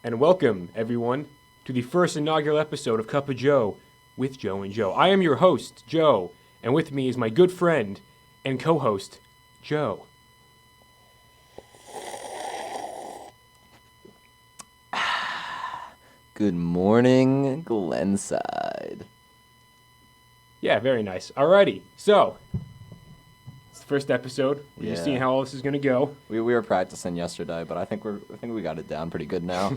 and welcome, everyone, to the first inaugural episode of Cup of Joe with Joe and Joe. I am your host, Joe, and with me is my good friend and co-host, Joe. Good morning, Glenside. Yeah, very nice. Alrighty, so it's the first episode. We're just seeing how all this is gonna go. We were practicing yesterday, but I think we got it down pretty good now.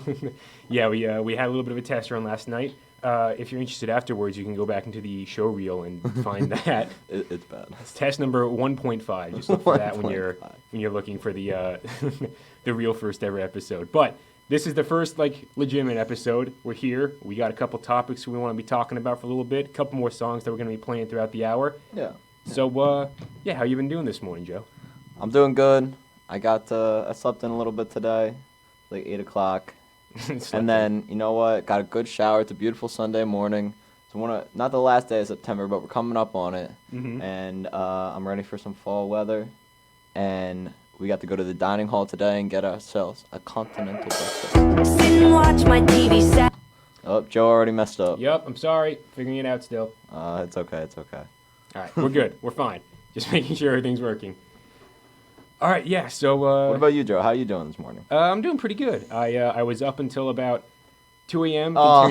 Yeah, we had a little bit of a test run last night. If you're interested afterwards, you can go back into the show reel and find that. It's bad. It's test number 1.5. Just look for that when you're looking for the the real first ever episode. But this is the first legitimate episode. We're here. We got a couple topics we want to be talking about for a little bit. A couple more songs that we're going to be playing throughout the hour. Yeah. So how you been doing this morning, Joe? I'm doing good. I slept in a little bit today, like 8 o'clock. And then, you know what? Got a good shower. It's a beautiful Sunday morning. So not the last day of September, but we're coming up on it. Mm-hmm. And I'm ready for some fall weather. And we got to go to the dining hall today and get ourselves a continental breakfast. Sit and watch my TV set. Oh, Joe already messed up. Yep, I'm sorry. Figuring it out still. It's okay. All right, we're good. We're fine. Just making sure everything's working. All right, yeah, so... what about you, Joe? How are you doing this morning? I'm doing pretty good. I was up until about 2 a.m. Oh.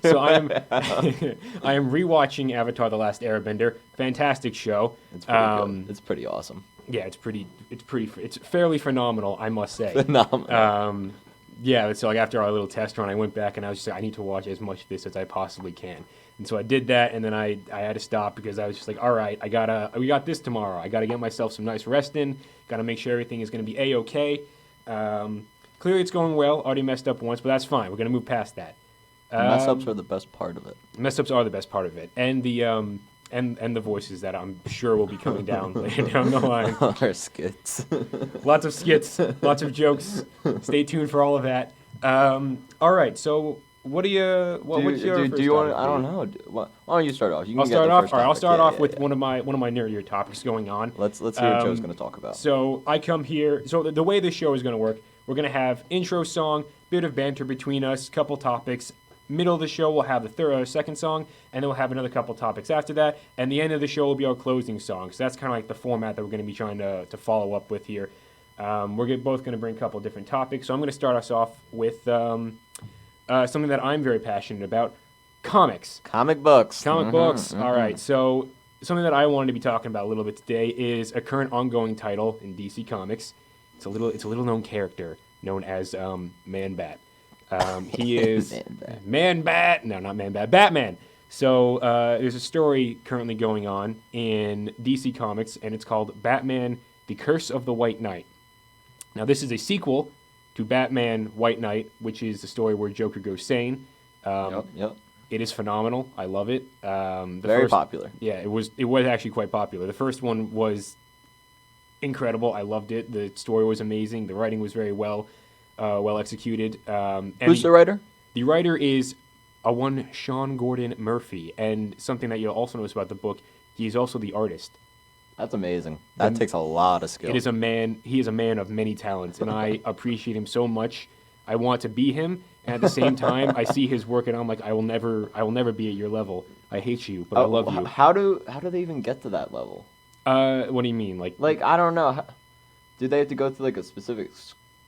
So I am rewatching Avatar: The Last Airbender. Fantastic show. It's pretty good. It's pretty awesome. Yeah, it's fairly phenomenal, I must say. Phenomenal. Yeah, so after our little test run, I went back and I was just like, I need to watch as much of this as I possibly can. And so I did that, and then I had to stop because I was just like, all right, we got this tomorrow. I got to get myself some nice rest in. Got to make sure everything is going to be A-okay. Clearly it's going well. Already messed up once, but that's fine. We're going to move past that. Mess-ups are the best part of it. Mess-ups are the best part of it. And the and the voices that I'm sure will be coming down later down the line. Our skits. Lots of skits, lots of jokes. Stay tuned for all of that. All right, so what do you? What's your first do you want? topic? I don't know. Why don't you start off? You can I'll get start the off. first All right, I'll topic. start off with Yeah. one of my nerdier topics going on. Let's hear what Joe's going to talk about. So I come here. So the way this show is going to work, we're going to have intro song, bit of banter between us, couple topics. Middle of the show, we'll have the second song, and then we'll have another couple topics after that. And the end of the show will be our closing song. So that's kind of like the format that we're going to be trying to follow up with here. We're both going to bring a couple different topics. So I'm going to start us off with something that I'm very passionate about, comics. Comic books. Comic books. All right. So something that I wanted to be talking about a little bit today is a current ongoing title in DC Comics. It's a little known character known as Man-Bat. He is Man-Bat. No, not Man-Bat. Batman. So there's a story currently going on in DC Comics, and it's called Batman: The Curse of the White Knight. Now, this is a sequel to Batman: White Knight, which is the story where Joker goes sane. Yep. It is phenomenal. I love it. Very popular. Yeah, it was actually quite popular. The first one was incredible. I loved it. The story was amazing. The writing was very well executed. And Who's the writer? The writer is one Sean Gordon Murphy, and something that you'll also notice about the book, he is also the artist. That's amazing. That takes a lot of skill. He is a man of many talents, and I appreciate him so much. I want to be him, and at the same time, I see his work, and I'm like, I will never be at your level. I hate you, but I love you. How do they even get to that level? What do you mean? Like I don't know. Do they have to go through a specific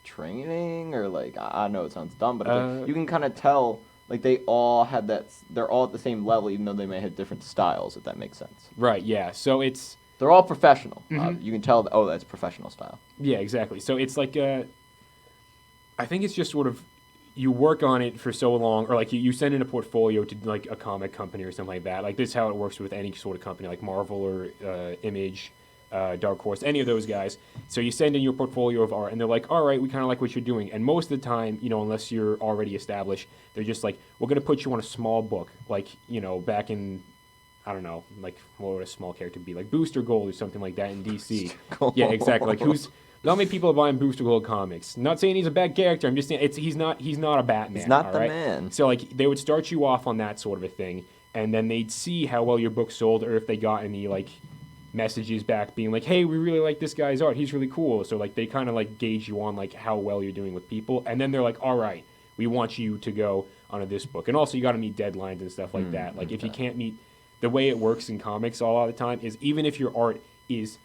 training, or I know it sounds dumb, but you can kind of tell they all have that. They're all at the same level, even though they may have different styles. If that makes sense. Right. Yeah. So they're all professional. Mm-hmm. You can tell. That's professional style. Yeah. Exactly. So it's I think it's just sort of you work on it for so long, or you send in a portfolio to a comic company or something like that. This is how it works with any sort of company, like Marvel or Image. Dark Horse, any of those guys. So you send in your portfolio of art, and they're like, all right, we kind of like what you're doing. And most of the time, unless you're already established, they're just like, we're going to put you on a small book. Back in, I don't know, what would a small character be? Like Booster Gold or something like that in DC. Yeah, exactly. Not many people are buying Booster Gold comics. Not saying he's a bad character. I'm just saying he's not a Batman. He's not all the right? man. So they would start you off on that sort of a thing, and then they'd see how well your book sold, or if they got any messages back being like, hey, we really like this guy's art, he's really cool. So they kind of gauge you on how well you're doing with people, and then they're like, all right, we want you to go onto this book. And also, you got to meet deadlines and stuff like that. Like, if you can't meet, the way it works in comics a lot of the time is even if your art is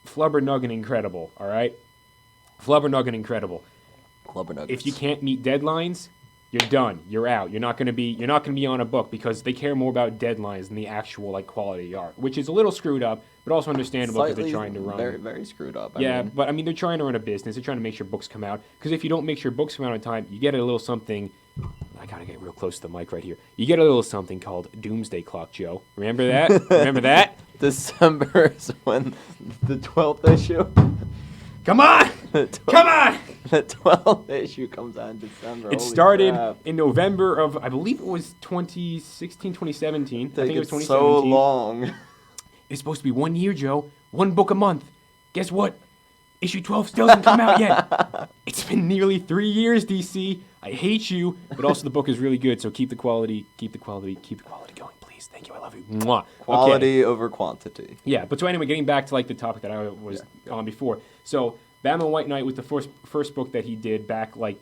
flubbernuggin incredible, all right? Flubbernuggin incredible. Clubber Nuggets. If you can't meet deadlines, you're done. You're out. You're not gonna be on a book because they care more about deadlines than the actual like quality of the art, which is a little screwed up, but also understandable because they're trying to run. Very, very screwed up. But I mean, they're trying to run a business. They're trying to make sure books come out. Because if you don't make sure books come out on time, you get a little something. I gotta get real close to the mic right here. You get a little something called Doomsday Clock, Joe. Remember that? Remember that? December is when the 12th issue. Come on! Come on! The 12th issue comes out in December. It Holy started crap. in November of, I believe it was 2016, 2017. I think it was 2017. So long. It's supposed to be 1 year, Joe. One book a month. Guess what? Issue 12 still hasn't come out yet. It's been nearly 3 years, DC. I hate you. But also the book is really good, so keep the quality going, please. Thank you. I love you. Mwah. Quality over quantity. Yeah, but so anyway, getting back to like the topic that I was on before. So Batman White Knight was the first book that he did back like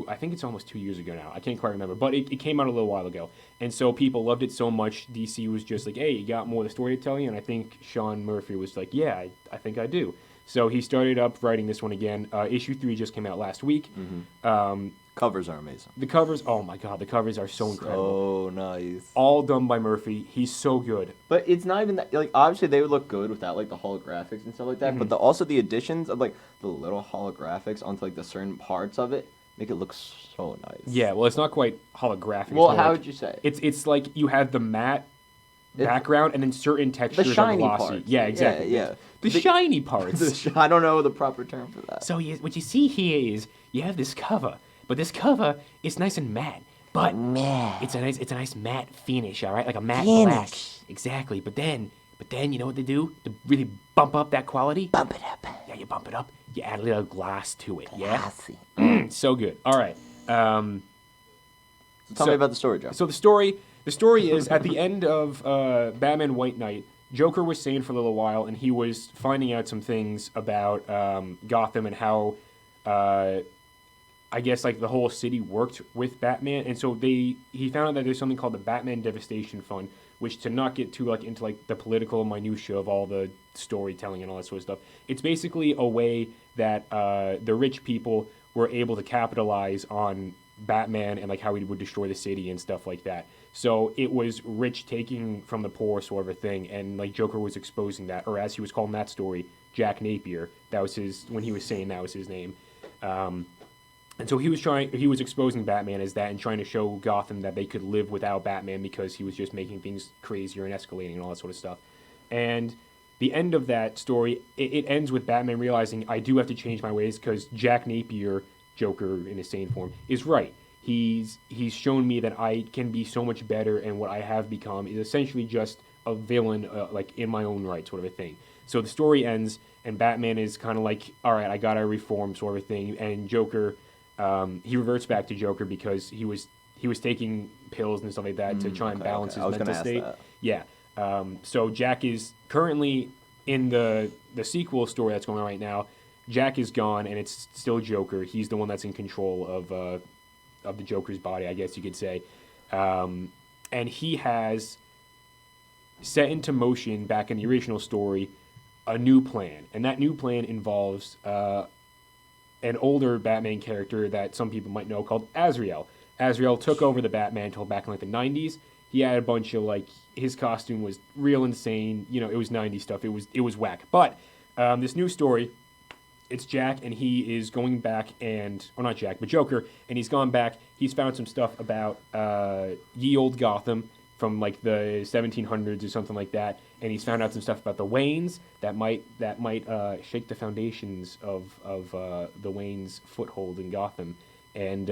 I think it's almost 2 years ago now. I can't quite remember, but it came out a little while ago. And so people loved it so much, DC was just like, hey, you got more of the story to tell you? And I think Sean Murphy was like, yeah, I think I do. So he started up writing this one again. Issue 3 just came out last week. Covers are amazing. The covers, oh my god, the covers are so incredible. So nice. All done by Murphy. He's so good. But it's not even that, like, obviously they would look good without, like, the holographics and stuff like that, but also the additions of, like, the little holographics onto, like, the certain parts of it make it look so nice. Yeah, well, it's not quite holographic. Well, how would you say? It's like you have the matte background and then certain textures the shiny are glossy. parts. Yeah, exactly. Yeah. The shiny parts. I don't know the proper term for that. So what you see here is you have this cover, but this cover is nice and matte. But it's a nice matte finish, all right, like a matte black. Exactly. But then you know what they do to really bump up that quality? Bump it up. Yeah, you bump it up. You add a little glass to it. Glassy. Yeah. So good. All right. Tell me about the story, Joe. So the story is at the end of Batman White Knight, Joker was sane for a little while, and he was finding out some things about Gotham and how, I guess, like the whole city worked with Batman. And so he found out that there's something called the Batman Devastation Fund, which, to not get too like into like the political minutia of all the storytelling and all that sort of stuff, it's basically a way that the rich people were able to capitalize on Batman and like how he would destroy the city and stuff like that. So it was rich taking from the poor sort of a thing, and like Joker was exposing that, or as he was called in that story, Jack Napier. That was when he was saying that was his name. And so he was exposing Batman as that and trying to show Gotham that they could live without Batman because he was just making things crazier and escalating and all that sort of stuff. And the end of that story, it ends with Batman realizing, I do have to change my ways because Jack Napier, Joker in his sane form, is right. He's shown me that I can be so much better, and what I have become is essentially just a villain, like in my own right, sort of a thing. So the story ends, and Batman is kind of like, all right, I gotta reform, sort of a thing. And Joker, he reverts back to Joker because he was taking pills and stuff like that to try and balance his mental state. Yeah. So Jack is currently in the sequel story that's going on right now. Jack is gone, and it's still Joker. He's the one that's in control of the Joker's body, I guess you could say. And he has set into motion, back in the original story, a new plan. And that new plan involves an older Batman character that some people might know called Azrael. Azrael took over the Batmantle back in like the 90s. He had a bunch of like, his costume was real insane. You know, it was 90s stuff. It was whack. But this new story, it's Jack, and he is going back or not Jack, but Joker, and he's gone back. He's found some stuff about ye old Gotham from like the 1700s or something like that, and he's found out some stuff about the Waynes that might shake the foundations of the Waynes' foothold in Gotham, and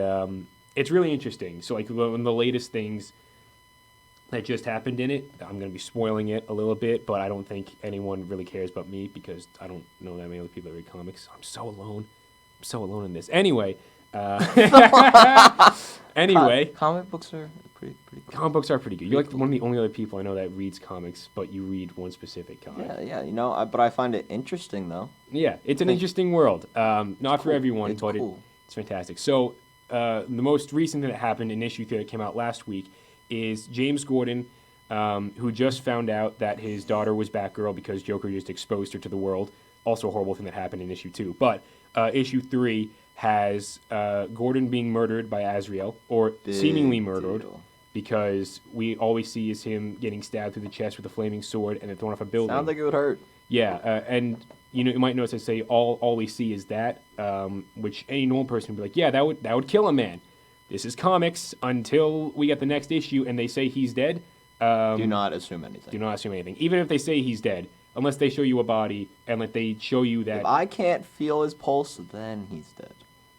it's really interesting. So like one of the latest things that just happened in it, I'm going to be spoiling it a little bit, but I don't think anyone really cares but me because I don't know that many other people that read comics. I'm so alone. I'm so alone in this. Anyway, Comic books are pretty cool. Comic books are pretty good. You're like one of the only other people I know that reads comics, but you read one specific comic. Yeah, you know, but I find it interesting, though. Yeah, it's an interesting world. Not for everyone, It's but cool. it's fantastic. So the most recent thing that happened in issue 3 that came out last week is James Gordon, who just found out that his daughter was Batgirl because Joker just exposed her to the world. Also a horrible thing that happened in issue 2. But issue 3 has Gordon being murdered by Azrael, or seemingly murdered, because we always see is him getting stabbed through the chest with a flaming sword and then thrown off a building. Sounds like it would hurt. Yeah, and you might notice I say all we see is that, which any normal person would be like, yeah, that would kill a man. This is comics until we get the next issue and they say he's dead. Do not assume anything. Do not assume anything. Even if they say he's dead, unless they show you a body and like they show you that. If I can't feel his pulse, then he's dead.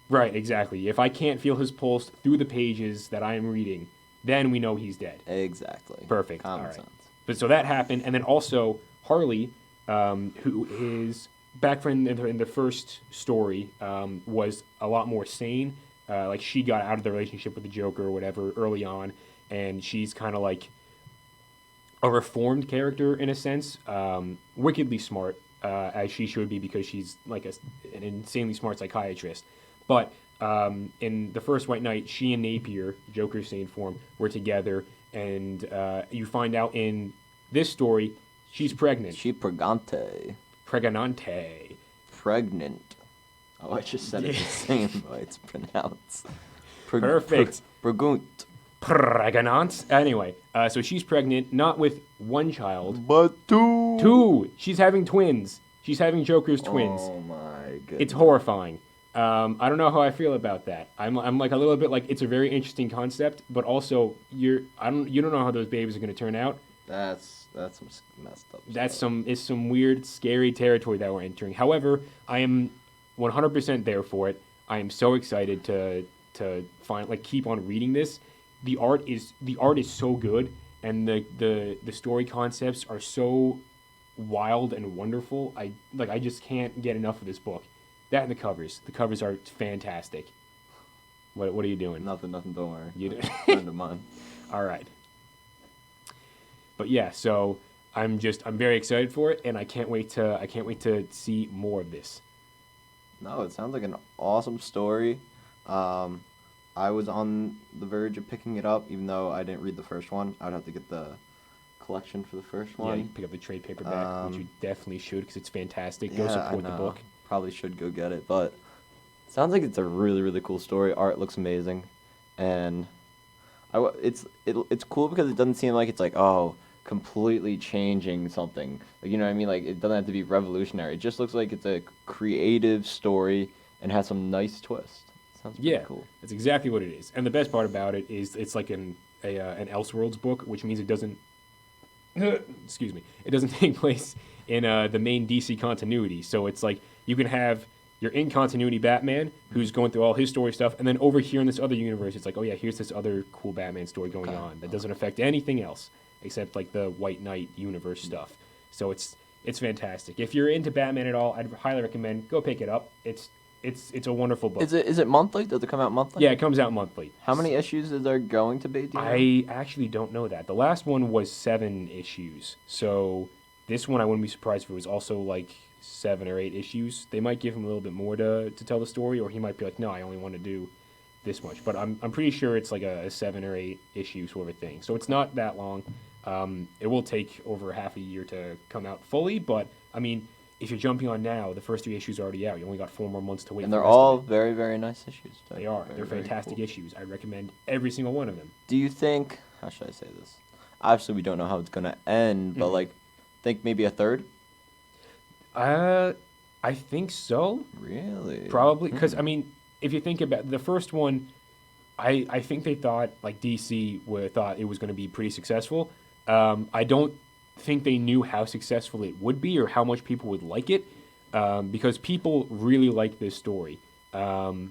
Right, exactly. If I can't feel his pulse through the pages that I am reading, then we know he's dead. Exactly. Perfect. Common sense. But so that happened, and then also Harley, who is back in the first story, was a lot more sane. Like she got out of the relationship with the Joker or whatever early on, and she's kind of like a reformed character in a sense, wickedly smart, as she should be because she's like an insanely smart psychiatrist. But in the first White Knight, she and Napier, Joker's sane form, were together, and you find out in this story she's pregnant. She pregante. Pregnante. Pregnant. Oh, I just said it the same way it's pronounced. Perfect. Pregunt. Pregnant. Anyway, so she's pregnant, not with one child, but two. Two. She's having twins. She's having Joker's twins. Oh my goodness. It's horrifying. I don't know how I feel about that. I'm like a little bit like it's a very interesting concept, but also you don't know how those babies are going to turn out. That's some messed up. That's some weird, scary territory that we're entering. However, I am 100% there for it. I am so excited to keep on reading this. The art is so good, and the story concepts are so wild and wonderful. I just can't get enough of this book. That and the covers. The covers are fantastic. What are you doing? Nothing. Don't worry. You Friend of mine. All right. But yeah, so I'm very excited for it, and I can't wait to see more of this. No, it sounds like an awesome story. I was on the verge of picking it up, even though I didn't read the first one. I'd have to get the collection for the first one. Yeah, you can pick up the trade paperback, which you definitely should because it's fantastic. Go Yeah, support the book. Probably should go get it, but it sounds like it's a really, really cool story. Art looks amazing, and it's cool because it doesn't seem like it's like, oh, completely changing something. Like, you know what I mean? Like, it doesn't have to be revolutionary. It just looks like it's a creative story and has some nice twist. Sounds pretty cool. That's exactly what it is. And the best part about it is it's like an Elseworlds book, which means it doesn't excuse me. It doesn't take place in the main DC continuity. So it's like you can have your in continuity Batman who's going through all his story stuff, and then over here in this other universe, it's like, oh yeah, here's this other cool Batman story going on that doesn't affect anything else except like the White Knight universe stuff. So it's fantastic. If you're into Batman at all, I'd highly recommend go pick it up. It's a wonderful book. Is it monthly? Does it come out monthly? Yeah, it comes out monthly. How many issues is there going to be? I actually don't know that. The last one was 7 issues. So this one I wouldn't be surprised if it was also like 7 or 8 issues. They might give him a little bit more to tell the story, or he might be like, no, I only want to do this much. But I'm pretty sure it's like a 7 or 8 issue sort of thing. So it's not that long. It will take over half a year to come out fully, but I mean, if you're jumping on now, the first 3 issues are already out. You only got 4 more months to wait. And they're all very, very nice issues. They are. They're fantastic issues. I recommend every single one of them. Do you think, how should I say this? Obviously, we don't know how it's going to end, but like, think maybe a third? I think so. Really? Probably. Because, I mean, if you think about the first one, I think they thought, like DC thought it was going to be pretty successful. I don't think they knew how successful it would be or how much people would like it, because people really like this story. And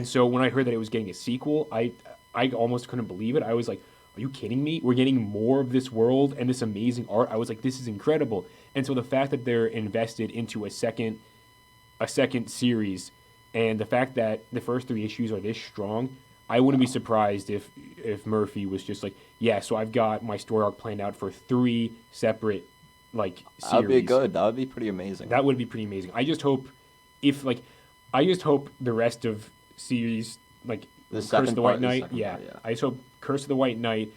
so when I heard that it was getting a sequel, I almost couldn't believe it. I was like, are you kidding me? We're getting more of this world and this amazing art. I was like, this is incredible. And so the fact that they're invested into a second series, and the fact that the first 3 issues are this strong, I wouldn't be surprised if Murphy was just like, yeah, so I've got my story arc planned out for 3 separate series. That would be good. That would be pretty amazing. That would be pretty amazing. I just hope the rest of series, like The Curse second of the part, White the Knight. second Yeah. part, yeah. I just hope Curse of the White Knight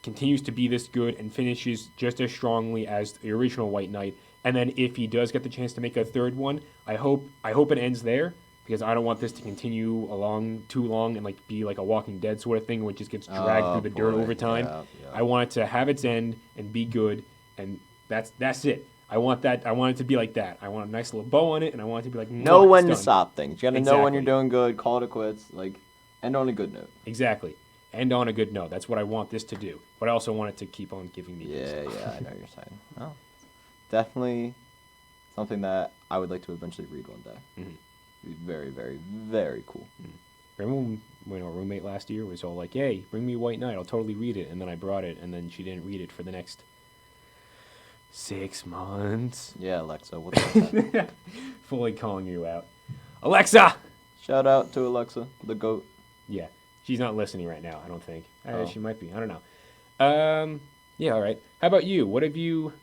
continues to be this good and finishes just as strongly as the original White Knight. And then if he does get the chance to make a third one, I hope it ends there, because I don't want this to continue along too long and like be like a Walking Dead sort of thing, which just gets dragged through the dirt over time. Yeah. I want it to have its end and be good, and that's it. I want it to be like that. I want a nice little bow on it, and I want it to be like, Know "Mwah, when it's to done." stop things. You gotta know when you're Exactly. doing good. Call it quits. Like, end on a good note. Exactly. End on a good note. That's what I want this to do. But I also want it to keep on giving me good Yeah, stuff. yeah, I know what you're saying. Oh, definitely something that I would like to eventually read one day. Mhm. It'd be very, very, very cool. Remember when our roommate last year was all like, "Hey, bring me White Knight. I'll totally read it." And then I brought it, and then she didn't read it for the next 6 months. Yeah, Alexa, what's up? Man? Fully calling you out. Alexa! Shout out to Alexa, the goat. Yeah, she's not listening right now, I don't think. Oh. She might be. I don't know. Yeah, all right. How about you? What are you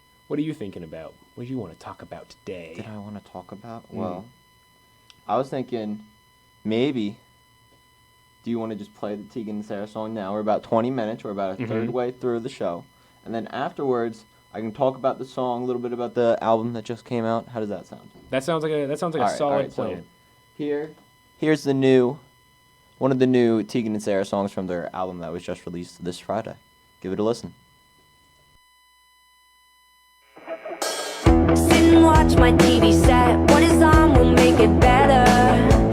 thinking about? What do you want to talk about today? Did I want to talk about? Well, I was thinking maybe. Do you want to just play the Tegan and Sarah song now? We're about 20 minutes. We're about a third way through the show. And then afterwards, I can talk about the song, a little bit about the album that just came out. How does that sound? That sounds like a solid Alright, plan. So here's one of the new Tegan and Sarah songs from their album that was just released this Friday. Give it a listen. Sit and watch my TV set. What is on will make it better.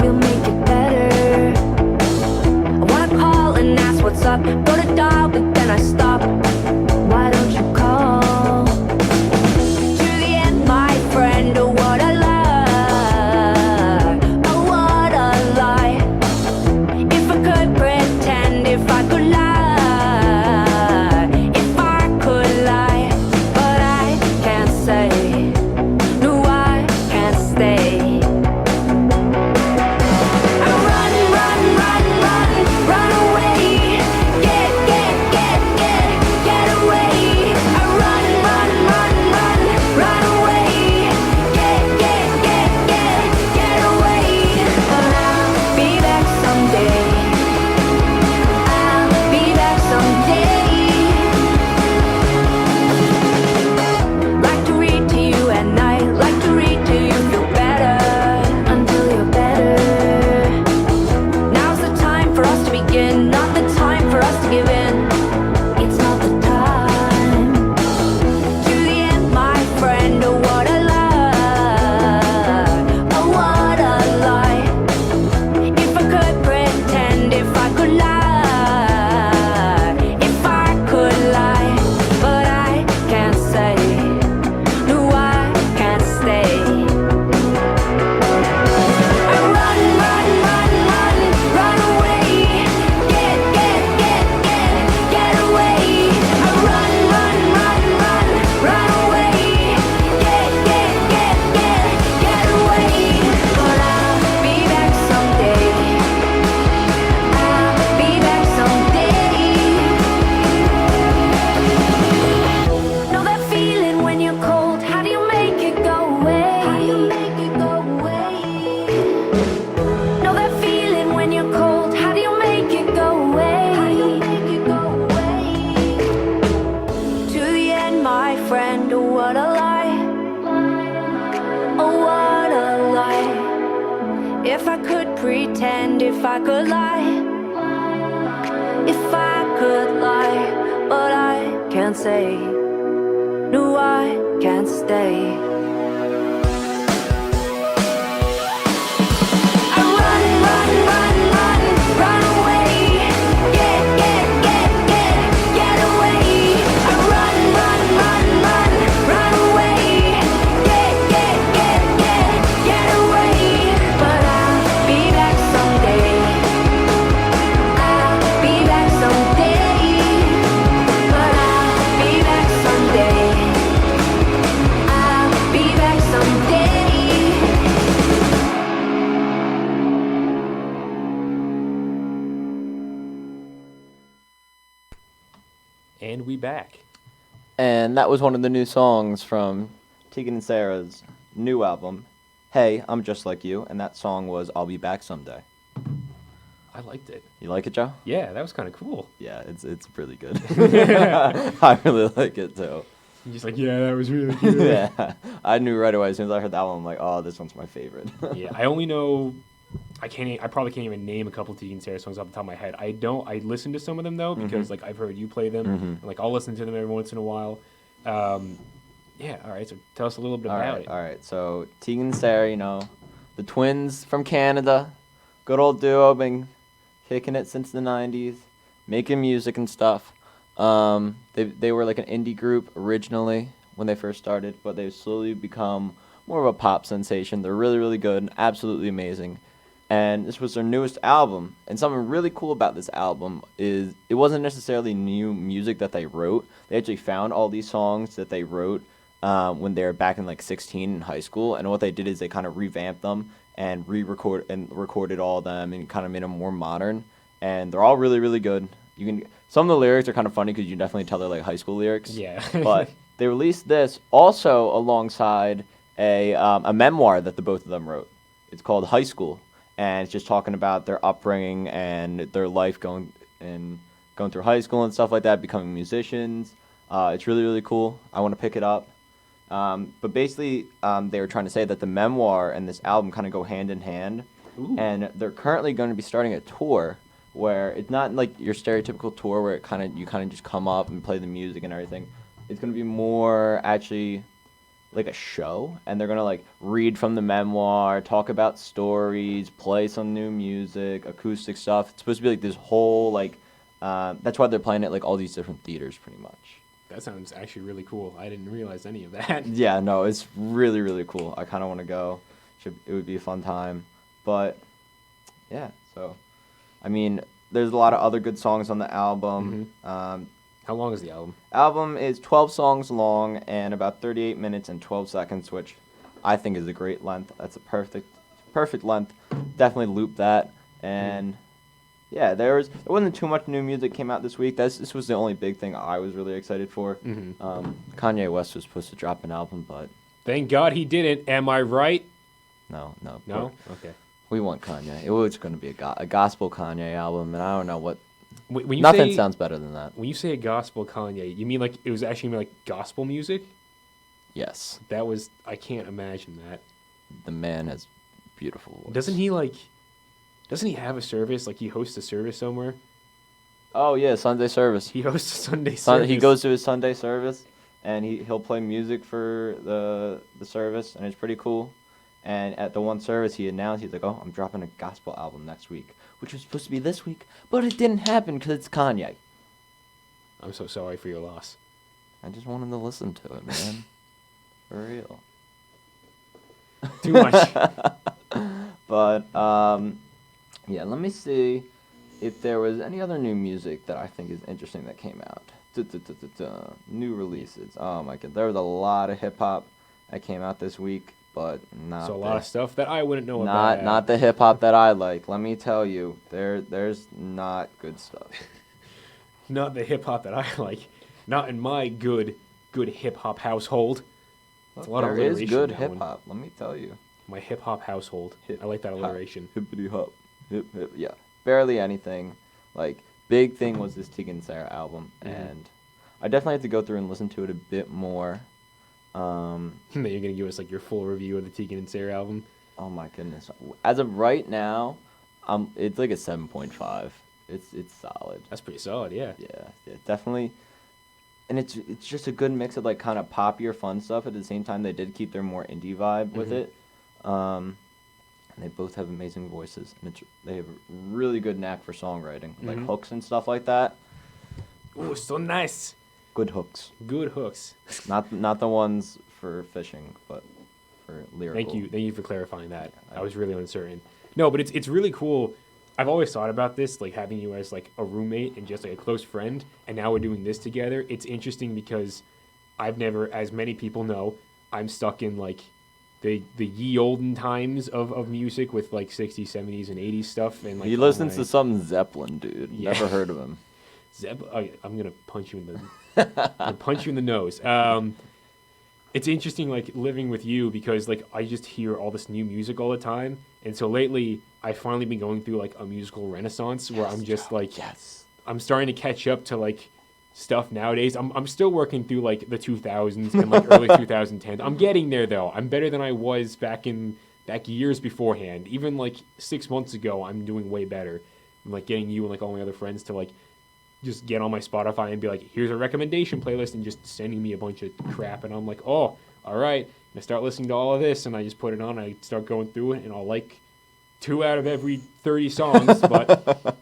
We'll make it better. I wanna call and ask what's up. Go to dial, but then I stop. Why don't you call? To the end, my friend. Oh, what a lie. Oh, what a lie. If I could pretend, if I could lie, if I could lie, but I can't say. No, I can't stay. I run, run, run, run, run away. Get away. I run, run, run, run, run away. Get away. But I'll be back someday. I'll be back someday. Like to read to you at night, like to read till you feel better, until you're better. Now's the time for us to begin, not the time for us to give in. It's not the time. To the end, my friend, oh what a lie, oh what a lie. If I could pretend, if I could lie, if I could lie, but I can't say. No, I can't stay. I run, run, run, run, run away. Get away. I run, run, run, run, run away. Get away. But I'll be back someday. I'll be back someday. Know that feeling when you're cold. How do you make it go away? How do you make it go away? Know that feeling when you're cold. How do you make it go away? How do you make it go away? To the end, my friend. Oh, what a lie. Oh, what a lie. If I could pretend, if I could lie, if I could lie, but I can't say. No, I can't stay. I run, run, run, run, run away. Get away. I run, run, run, run, run away. Get away. But I'll be back someday. I'll be back someday. But I'll be back someday. I'll be back someday. And we back. And that was one of the new songs from Tegan and Sarah's new album, Hey, I'm Just Like You, and that song was I'll Be Back Someday. I liked it. You like it, Joe? Yeah, that was kind of cool. Yeah, it's really good. I really like it too. You're just like, yeah, that was really good. Yeah, I knew right away as soon as I heard that one. I'm like, oh, this one's my favorite. Yeah, I only know. I probably can't even name a couple Tegan Sara songs off the top of my head. I listen to some of them though because like I've heard you play them. And, like I'll listen to them every once in a while. Yeah. All right. So tell us a little bit about it. All right. So Tegan and Sara, the twins from Canada, good old duo, been kicking it since the '90s, making music and stuff. They were like an indie group originally when they first started, but they've slowly become more of a pop sensation. They're really, really good, absolutely amazing. And this was their newest album. And something really cool about this album is it wasn't necessarily new music that they wrote. They actually found all these songs that they wrote when they were back in like 16 in high school. And what they did is they kind of revamped them and recorded all of them and kind of made them more modern. And they're all really, really good. Some of the lyrics are kind of funny because you definitely tell they're like high school lyrics. Yeah. But they released this also alongside a memoir that the both of them wrote. It's called High School. And it's just talking about their upbringing and their life going through high school and stuff like that, becoming musicians. It's really, really cool. I want to pick it up. But basically, they were trying to say that the memoir and this album kind of go hand in hand. Ooh. And they're currently going to be starting a tour where it's not like your stereotypical tour where you kind of just come up and play the music and everything. It's going to be more actually like a show, and they're gonna like read from the memoir, talk about stories, play some new music, acoustic stuff. It's supposed to be like this whole like that's why they're playing it like all these different theaters pretty much. That sounds actually really cool. I didn't realize any of that. Yeah, no, it's really, really cool. I kind of want to go. It would be a fun time. But yeah, so I mean, there's a lot of other good songs on the album. How long is the album? Album is 12 songs long and about 38 minutes and 12 seconds, which I think is a great length. That's a perfect length. Definitely loop that. And yeah, there wasn't too much new music came out this week. This was the only big thing I was really excited for. Kanye West was supposed to drop an album, but thank God he didn't. Am I right? No. No? Okay. We want Kanye. It was going to be a gospel Kanye album, and I don't know what. Nothing sounds better than that. When you say a gospel Kanye, you mean like it was actually like gospel music? Yes. I can't imagine that. The man has beautiful voice. Doesn't he have a service? Like he hosts a service somewhere? Oh yeah, Sunday service. He hosts a Sunday service. He goes to his Sunday service, and he'll play music for the service, and it's pretty cool. And at the one service, he announced, he's like, oh, I'm dropping a gospel album next week, which was supposed to be this week, but it didn't happen because it's Kanye. I'm so sorry for your loss. I just wanted to listen to it, man. For real. Too much. But, yeah, let me see if there was any other new music that I think is interesting that came out. New releases. Oh, my God. There was a lot of hip-hop that came out this week. But not so a lot of stuff that I wouldn't know about. Not the hip hop that I like. Let me tell you, there's not good stuff. Not the hip hop that I like. Not in my good hip hop household. Well, a lot of alliteration. There is good hip hop. Let me tell you. My hip hop household. I like that alliteration. Hippity hop. Hip. Yeah. Barely anything. Like big thing was this Tegan Sara album, and I definitely have to go through and listen to it a bit more. Then you're gonna give us like your full review of the Tegan and Sara album. Oh my goodness! As of right now, it's like a 7.5. It's solid. That's pretty solid, yeah. Yeah, definitely. And it's just a good mix of like kind of poppier fun stuff. At the same time, they did keep their more indie vibe with it. And they both have amazing voices, and they have a really good knack for songwriting, like hooks and stuff like that. Oh, so nice. Good hooks. Good hooks. Not the ones for fishing, but for lyrical. Thank you for clarifying that. I was really uncertain. No, but it's really cool. I've always thought about this, like having you as like a roommate and just like a close friend, and now we're doing this together. It's interesting because I've never, as many people know, I'm stuck in like the ye olden times of music with like 60s, 70s, and 80s stuff. And like he listens to some Zeppelin, dude. Yeah. Never heard of him. I'm gonna punch you in the. I'll punch you in the nose. It's interesting, like living with you because like I just hear all this new music all the time, and so lately I've finally been going through like a musical renaissance where I'm just like, Yes. I'm starting to catch up to like stuff nowadays. I'm still working through like the 2000s and like early 2010s. I'm getting there though. I'm better than I was back years beforehand. Even like 6 months ago, I'm doing way better. I'm like getting you and like all my other friends to like just get on my Spotify and be like, here's a recommendation playlist, and just sending me a bunch of crap, and I'm like, oh, all right. And I start listening to all of this, and I just put it on. I start going through it, and I'll like 2 out of every 30 songs, but.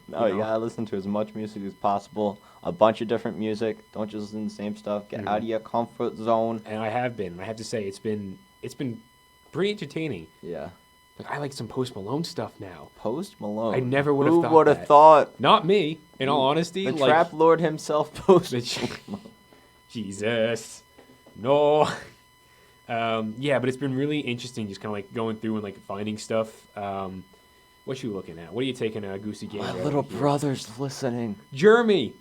No, you gotta listen to as much music as possible. A bunch of different music. Don't just listen to the same stuff. Get out of your comfort zone. And I have been. I have to say, it's been pretty entertaining. Yeah. Like I like some Post Malone stuff now. Post Malone. I never would have thought Who would have that. thought? Not me. In all honesty, The like Trap Lord himself, Post Malone. Jesus, no. Yeah, but it's been really interesting, just kind of like going through and like finding stuff. What you looking at? What are you taking a goosey gander? My out little here? brother's listening. Jeremy.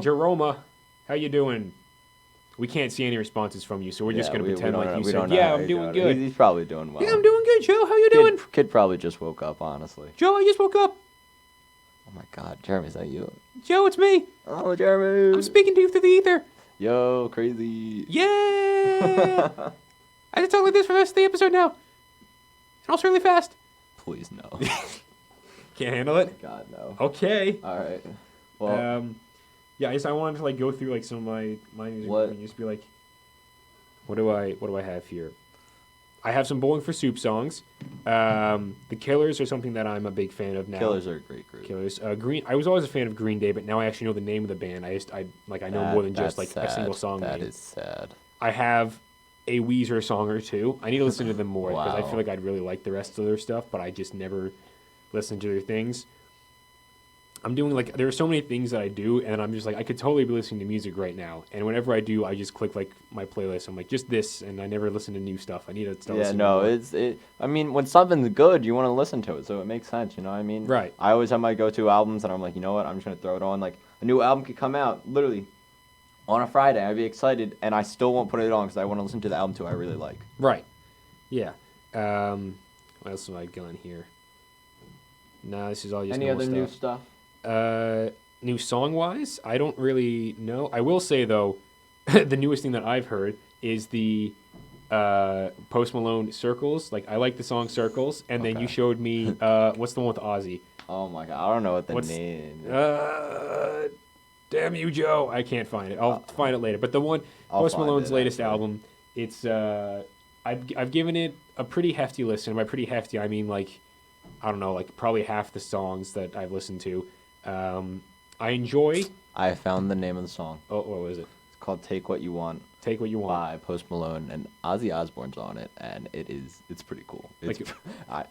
Jerome. How you doing? We can't see any responses from you, so we're just Yeah, gonna we pretend don't like know- you we said, don't know "Yeah, how I'm he's doing doing. good." He's probably doing well. Yeah, I'm doing good, Joe. How you doing? Kid probably just woke up, honestly. Joe, I just woke up. Oh my God, Jeremy, is that you? Joe, it's me. Oh, Jeremy. I'm speaking to you through the ether. Yo, crazy. Yeah. I just talk like this for the rest of the episode now. And also really fast. Please no. Can't handle it. God no. Okay. All right. Well, yeah, I wanted to like go through like some of my music What? and just be like, what do I have here? I have some Bowling for Soup songs. The Killers are something that I'm a big fan of now. Killers are a great group. Killers. I was always a fan of Green Day, but now I actually know the name of the band. I know more than just like That's a single sad. song That name. is sad. I have a Weezer song or two. I need to listen to them more because I Wow. feel like I'd really like the rest of their stuff, but I just never listen to their things. I'm doing like there are so many things that I do, and I'm just like I could totally be listening to music right now. And whenever I do, I just click like my playlist. I'm like just this, and I never listen to new stuff. I need to start. Yeah, listening no, more. I mean, when something's good, you want to listen to it, so it makes sense. You know what I mean? Right. I always have my go-to albums, and I'm like, you know what? I'm just gonna throw it on. Like a new album could come out literally on a Friday. I'd be excited, and I still won't put it on because I want to listen to the album too. I really like. Right. Yeah. What else have I got here? No, this is all just Any normal other new stuff. stuff? New song-wise, I don't really know. I will say, though, the newest thing that I've heard is the Post Malone Circles. Like, I like the song Circles, and then you Okay. showed me, what's the one with Ozzy? Oh my God, I don't know what the What's- name. Damn you, Joe. I can't find it. I'll find it later. But the one, I'll Post find Malone's it, latest actually. album, it's, I've given it a pretty hefty listen. By pretty hefty, I mean, like, I don't know, like probably half the songs that I've listened to. I enjoy. I found the name of the song. Oh, what was it? It's called "Take What You Want" Take What You Want. by Post Malone, and Ozzy Osbourne's on it, and it's pretty cool. It's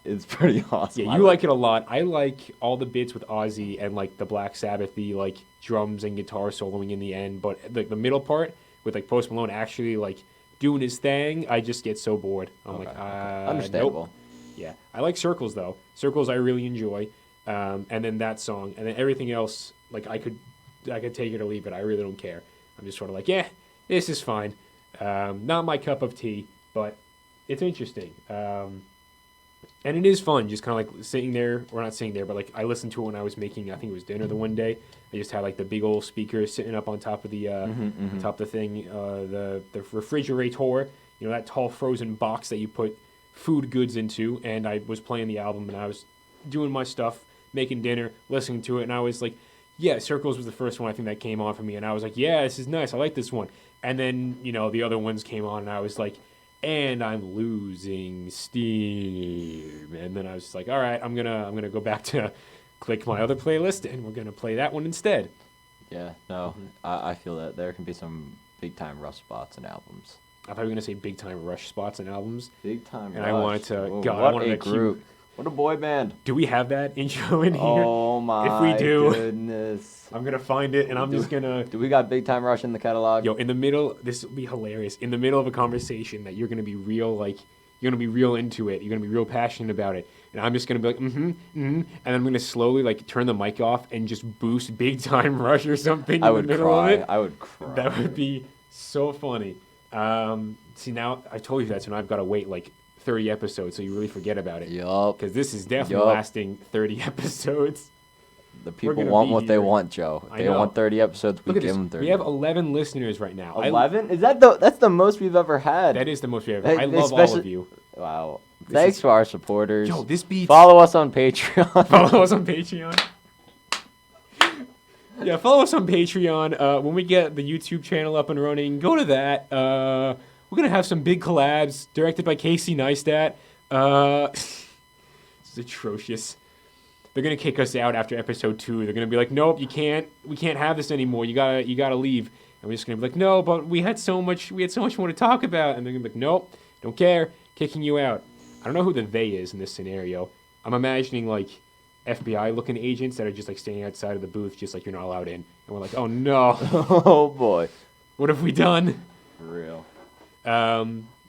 it's pretty awesome. Yeah, I you like it a lot. I like all the bits with Ozzy and like the Black Sabbath-y like drums and guitar soloing in the end, but the middle part with like Post Malone actually like doing his thing, I just get so bored. I'm Okay, like, okay. Understandable. Nope. Yeah, I like Circles though. Circles I really enjoy, and then that song, and then everything else like I could take it or leave it. I really don't care. I'm just sort of like, yeah, this is fine. Not my cup of tea, but it's interesting. And it is fun, just kind of like sitting there, or not sitting there, but like I listened to it when I was making, I think it was dinner the one day. I just had like the big old speakers sitting up on top of the top of the thing, the refrigerator, you know, that tall frozen box that you put food goods into. And I was playing the album, and I was doing my stuff, making dinner, listening to it, and I was like, yeah, Circles was the first one I think that came on for me, and I was like, yeah, this is nice, I like this one. And then, you know, the other ones came on, and I was like, and I'm losing steam. And then I was just like, all right, I'm gonna go back to click my other playlist, and we're gonna play that one instead. Yeah, no, I feel that there can be some big time rough spots in albums. I thought you were gonna say big time Rush spots and albums. Big time. And I Rush. wanted to- Whoa, God, I what wanted a to keep- group! What a boy band! Do we have that intro in here? Oh my If we do, goodness! I'm gonna find it, and I'm just gonna. Do we got Big Time Rush in the catalog? Yo, in the middle, this will be hilarious. In the middle of a conversation that you're gonna be real, like you're gonna be real into it. You're gonna be real passionate about it, and I'm just gonna be like, and I'm gonna slowly like turn the mic off and just boost Big Time Rush or something I in would the middle cry. of it. I would cry. That would be so funny. See, now I told you that, so now I've got to wait like 30 episodes, so you really forget about it. Yup. Because this is definitely lasting 30 episodes. The people gonna want be what they here. want, Joe. I They know. want 30 episodes. We Look at give this. them 30. We have 11 listeners right now. 11? Is that's the most we've ever had? That is the most we ever. Hey, I love all of especially- you. Wow. This Thanks is- to our supporters. Yo, this beats. Follow us on Patreon. Follow us on Patreon. Yeah, follow us on Patreon. When we get the YouTube channel up and running, go to that. We're gonna have some big collabs directed by Casey Neistat. This is atrocious. They're gonna kick us out after episode 2. They're gonna be like, "Nope, you can't. We can't have this anymore. You gotta leave." And we're just gonna be like, "No, but we had so much more to talk about." And they're gonna be like, "Nope, don't care. Kicking you out." I don't know who the they is in this scenario. I'm imagining like FBI-looking agents that are just like standing outside of the booth, just like you're not allowed in. And we're like, "Oh no, Oh, boy. what have we done?" For real.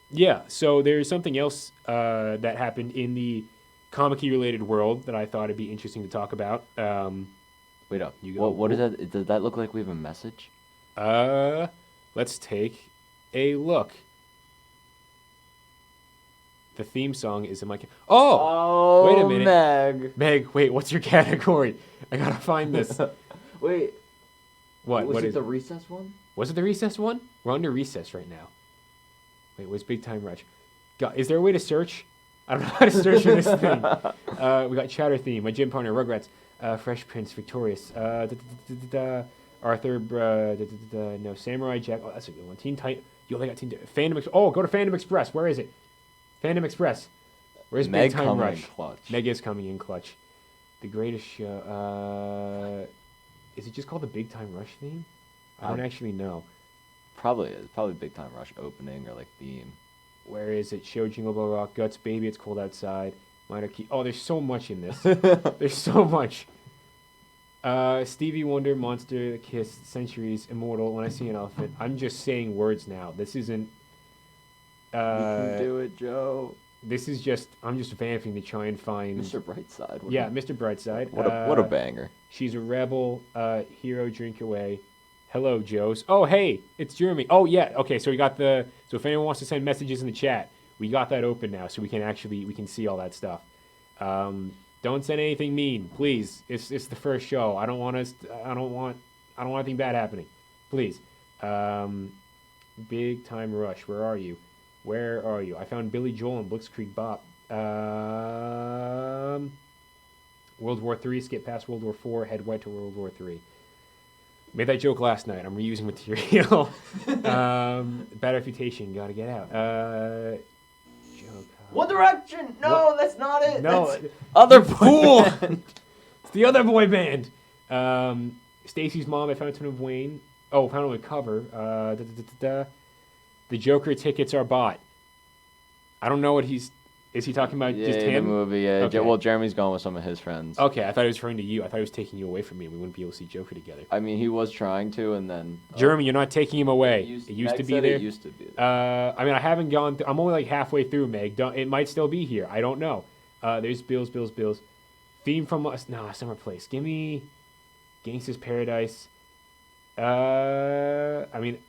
Yeah. So there's something else that happened in the comic-y related world that I thought it'd be interesting to talk about. Wait up. You go. What is that? Does that look like we have a message? Let's take a look. The theme song is in my. Oh, wait a minute. Meg, wait. What's your category? I gotta find this. Wait. What? Was What it is? the recess one? Was it the recess one? We're under recess right now. Wait, what's Big Time Rush? God, is there a way to search? I don't know how to search for this thing. We got Chatter Theme, my gym partner, Rugrats, Fresh Prince, Victorious, Arthur, no, Samurai Jack. Oh, that's a good one. Teen Titan. You only got Teen Fandom. Oh, go to Fandom Express. Where is it? Fandom Express. Where's Meg Big Time coming Rush? in clutch. Meg is coming in clutch. The greatest show. Is it just called the Big Time Rush theme? I don't actually know. Probably is. Probably Big Time Rush opening or like theme. Where is it? Show Jingle Bell Rock, Guts, Baby, It's Cold Outside, Minor Key. Oh, there's so much in this. There's so much. Stevie Wonder, Monster, Kiss, Centuries, Immortal, When I See an Elephant. I'm just saying words now. This isn't... You can do it, Joe. This is just... I'm just vamping to try and find... Mr. Brightside. Yeah, Mr. Brightside. What a banger. She's a rebel. Hero, Drink Away. Hello, Joes. Oh, hey, it's Jeremy. Oh, yeah. Okay, so we got the... So if anyone wants to send messages in the chat, we got that open now, so we can see all that stuff. Don't send anything mean, please. It's the first show. I don't want anything bad happening. Please. Big Time Rush. Where are you? I found Billy Joel and Blitzkrieg Bop. World War III. Skip past World War IV. Head right to World War III. Made that joke last night. I'm reusing material. Bad Reputation. Gotta get out. Joke. One Direction. No, that's not it. No, That's other fool. band. It's the other boy band. Stacy's Mom by Fountain of Wayne. Oh, Fountain of Cover. The Joker tickets are bought. I don't know what he's... Is he talking about just the him? movie, yeah. Okay. Well, Jeremy's going with some of his friends. Okay, I thought he was referring to you. I thought he was taking you away from me and we wouldn't be able to see Joker together. I mean, he was trying to, and then... Jeremy, you're not taking him away. It It used to Meg be said there. It used to be there. I mean, I haven't gone... I'm only like halfway through, Meg. It might still be here. I don't know. There's Bills. Theme from... Summer Place. Give me... Gangsta's Paradise. I mean,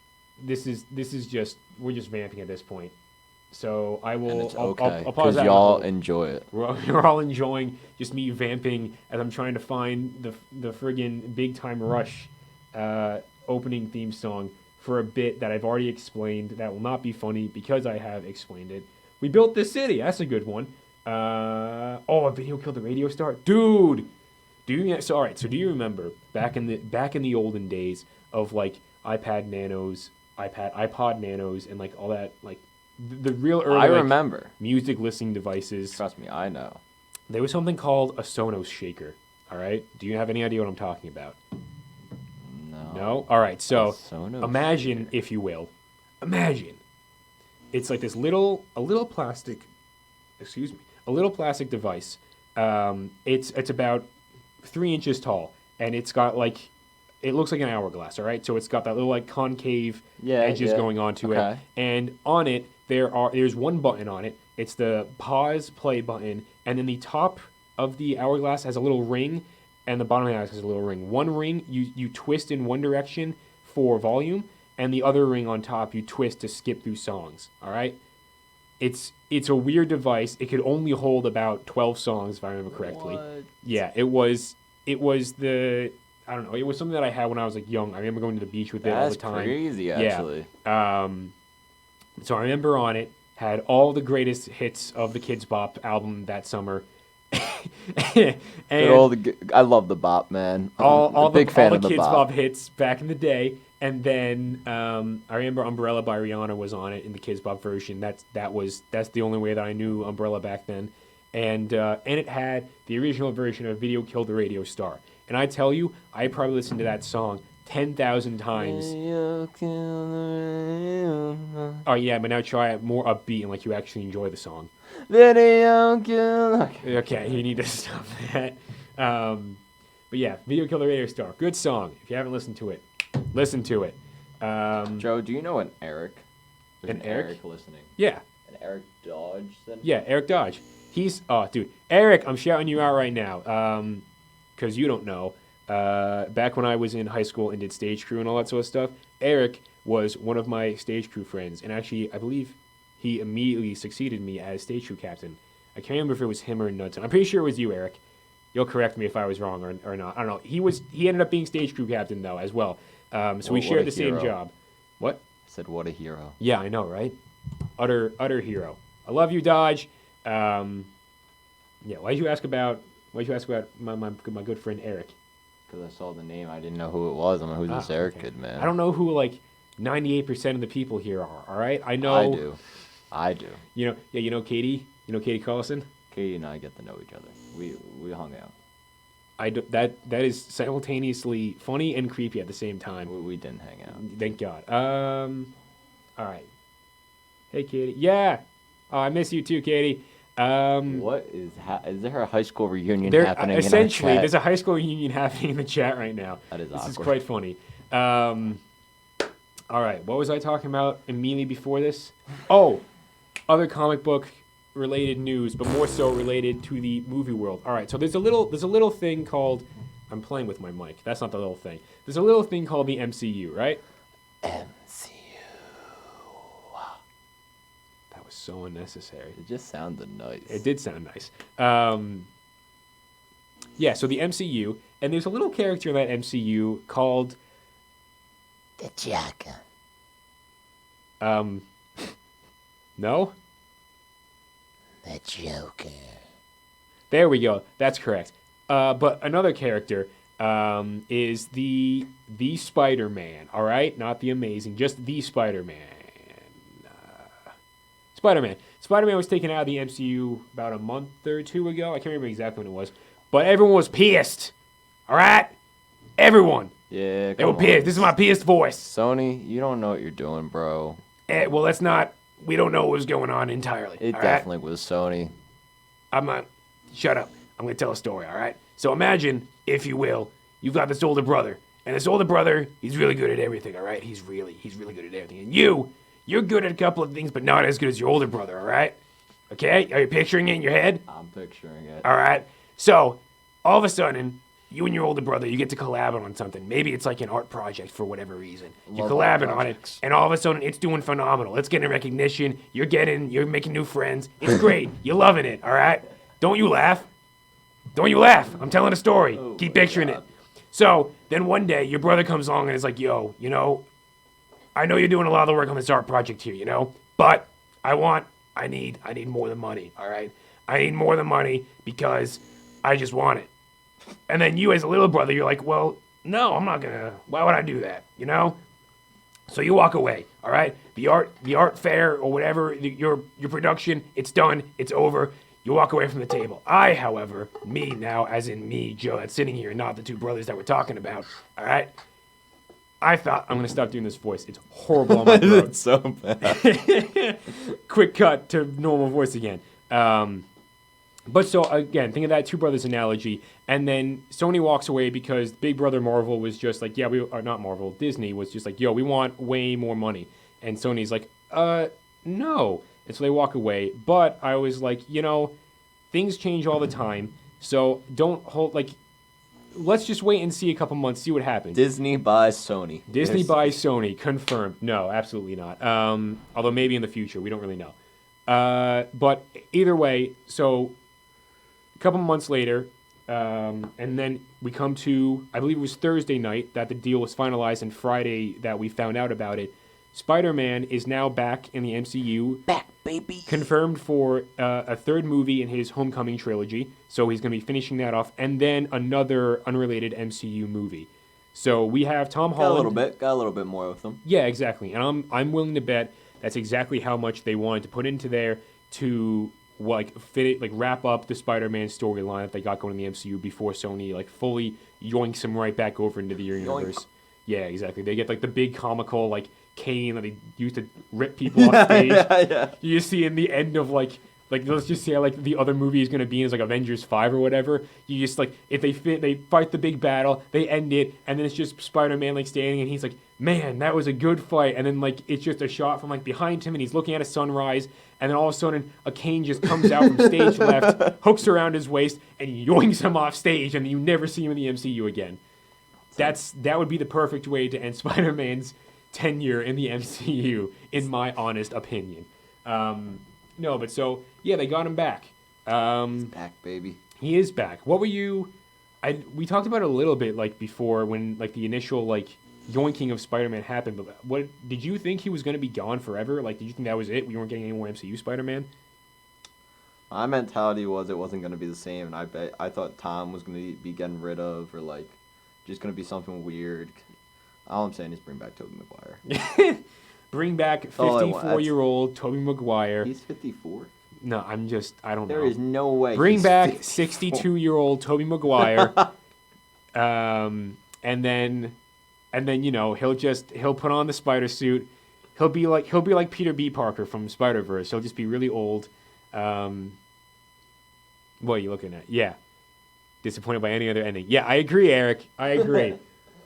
this is just... We're just vamping at this point. So I will... And it's I'll okay, pause because that. y'all enjoy it. We're all enjoying just me vamping as I'm trying to find the friggin' Big Time Rush opening theme song for a bit that I've already explained that will not be funny because I have explained it. We built this city. That's a good one. A video killed the radio star, dude. Do you remember back in the olden days of like iPod Nanos, and like all that, like the real early I like, remember. music listening devices. Trust me, I know. There was something called a Sonos shaker. All right. Do you have any idea what I'm talking about? No. No. All right. So Sonos imagine, shaker. if you will, it's like this a little plastic device. It's about 3 inches tall, and it's got like, it looks like an hourglass. All right. So it's got that little like concave edges going onto it, and on it there's one button on it. It's the pause play button, and then the top of the hourglass has a little ring, and the bottom of the hourglass has a little ring. One ring you twist in one direction for volume, and the other ring on top you twist to skip through songs. All right. It's a weird device. It could only hold about 12 songs if I remember correctly. What? Yeah, it was the I don't know. It was something that I had when I was like young. I remember going to the beach with it all the That's time. crazy, actually. Yeah. So I remember on it had all the greatest hits of the Kids Bop album that summer. And I love the bop, man. all a big fan the of the Kids bop. Bop hits back in the day. And then I remember Umbrella by Rihanna was on it in the Kids Bop version. That's the only way that I knew Umbrella back then. And it had the original version of Video Killed the Radio Star. And I tell you, I probably listened to that song 10,000 times. Oh yeah, but now try it more upbeat and like you actually enjoy the song. Video kill. Okay, you need to stop that. But yeah, Video Killed the Radio Star. Good song. If you haven't listened to it, listen to it. Joe, do you know an Eric? There's An Eric? listening. Yeah. An Eric Dodge, then? Yeah, Eric Dodge. Dude, Eric, I'm shouting you out right now, because you don't know. Back when I was in high school and did stage crew and all that sort of stuff, Eric was one of my stage crew friends, and actually, I believe he immediately succeeded me as stage crew captain. I can't remember if it was him or Knudsen. I'm pretty sure it was you, Eric. You'll correct me if I was wrong or not. I don't know. He ended up being stage crew captain though as well. So we shared the same job. What? I said, what a hero. Yeah, I know, right? Utter hero. I love you, Dodge. Yeah, why'd you ask about my good friend Eric? Because I saw the name, I didn't know who it was. I'm like, who's this Eric kid, man? I don't know who like 98% of the people here are. All right, I know. I do. You know Katie. You know Katie Collison. Katie and I get to know each other. We hung out. That is simultaneously funny and creepy at the same time. We didn't hang out. Thank God. All right. Hey, Katie. Yeah. Oh, I miss you too, Katie. What is there a high school reunion happening? Essentially, in our chat? there's a high school reunion happening in the chat right now. That is This awkward. is quite funny. All right, what was I talking about immediately before this? Oh, other comic book related news, but more so related to the movie world. All right, so there's a little thing called. I'm playing with my mic. That's not the little thing. There's a little thing called the MCU, right? MCU. That was so unnecessary. It just sounded nice. It did sound nice. Yeah, so the MCU, and there's a little character in that MCU called The Joker. No? The Joker. There we go. That's correct. But another character is the Spider-Man. All right, not the Amazing, just the Spider-Man. Spider-Man. Spider-Man was taken out of the MCU about a month or two ago. I can't remember exactly when it was, but everyone was pissed. All right, everyone. Yeah, They were pissed. This is my pissed voice. Sony, you don't know what you're doing, bro. Well, let's not. We don't know what was going on entirely. It all definitely right? was Sony. I'm not. Shut up. I'm going to tell a story, all right? So imagine, if you will, you've got this older brother. And this older brother, he's really good at everything, all right? He's really good at everything. And you're good at a couple of things, but not as good as your older brother, all right? Okay? Are you picturing it in your head? I'm picturing it. All right? So, all of a sudden, you and your older brother, you get to collab on something. Maybe it's like an art project for whatever reason. You're Love art collabing on it, projects. and all of a sudden, it's doing phenomenal. It's getting recognition. You're making new friends. It's great. You're loving it, all right? Don't you laugh. Don't you laugh. I'm telling a story. Oh Keep my picturing God. it. So, then one day, your brother comes along and is like, yo, I know you're doing a lot of the work on this art project here, but I need more than money, all right? I need more than money because I just want it. And then you as a little brother, you're like, well, no, I'm not gonna, why would I do that, So you walk away, all right? The art fair or whatever, your production, it's done, it's over. You walk away from the table. I, however, me now, as in me, Joe, that's sitting here, not the two brothers that we're talking about, all right? I thought, I'm gonna stop doing this voice. It's horrible on my throat. It's so bad. Quick cut to normal voice again. But so, again, think of that two brothers analogy. And then Sony walks away because Big Brother Marvel was just like, not Marvel, Disney was just like, yo, we want way more money. And Sony's like, no. And so they walk away. But I was like, things change all the time. So don't hold, let's just wait and see a couple months, see what happens. Disney buys Sony. Disney buys Sony, confirmed. No, absolutely not. Although maybe in the future, we don't really know. But either way, so a couple months later, and then we come to, I believe it was Thursday night that the deal was finalized, and Friday that we found out about it. Spider-Man is now back in the MCU. Back, baby. Confirmed for a third movie in his Homecoming trilogy. So he's going to be finishing that off. And then another unrelated MCU movie. So we have Tom Holland. Got a little bit more with them. Yeah, exactly. And I'm willing to bet that's exactly how much they wanted to put into there to fit it, wrap up the Spider-Man storyline that they got going in the MCU before Sony fully yoinks him right back over into the universe. Yoink. Yeah, exactly. They get the big comical cane that they used to rip people off stage. Yeah. You just see in the end of let's just say the other movie is going to be is Avengers 5 or whatever. You just if they fight the big battle, they end it, and then it's just Spider-Man standing, and he's like, man, that was a good fight. And then it's just a shot from behind him, and he's looking at a sunrise, and then all of a sudden a cane just comes out from stage left, hooks around his waist, and yoinks him off stage, and you never see him in the MCU again. That would be the perfect way to end Spider-Man's tenure in the MCU, in my honest opinion. No, but so yeah, they got him back. He's back, baby. He is back. What were you? We talked about it a little bit before when the initial yoinking of Spider-Man happened. But what did you think he was going to be gone forever? Did you think that was it? We weren't getting any more MCU Spider-Man? My mentality was it wasn't going to be the same, and I thought Tom was going to be getting rid of, or just going to be something weird. All I'm saying is bring back Tobey Maguire. Bring back 54-year-old Tobey Maguire. He's 54? No, I don't know. There is no way. Bring back 62-year-old Tobey Maguire. And then he'll put on the spider suit. He'll be like Peter B. Parker from Spider-Verse. He'll just be really old. What are you looking at? Yeah. Disappointed by any other ending. Yeah, I agree, Eric. I agree.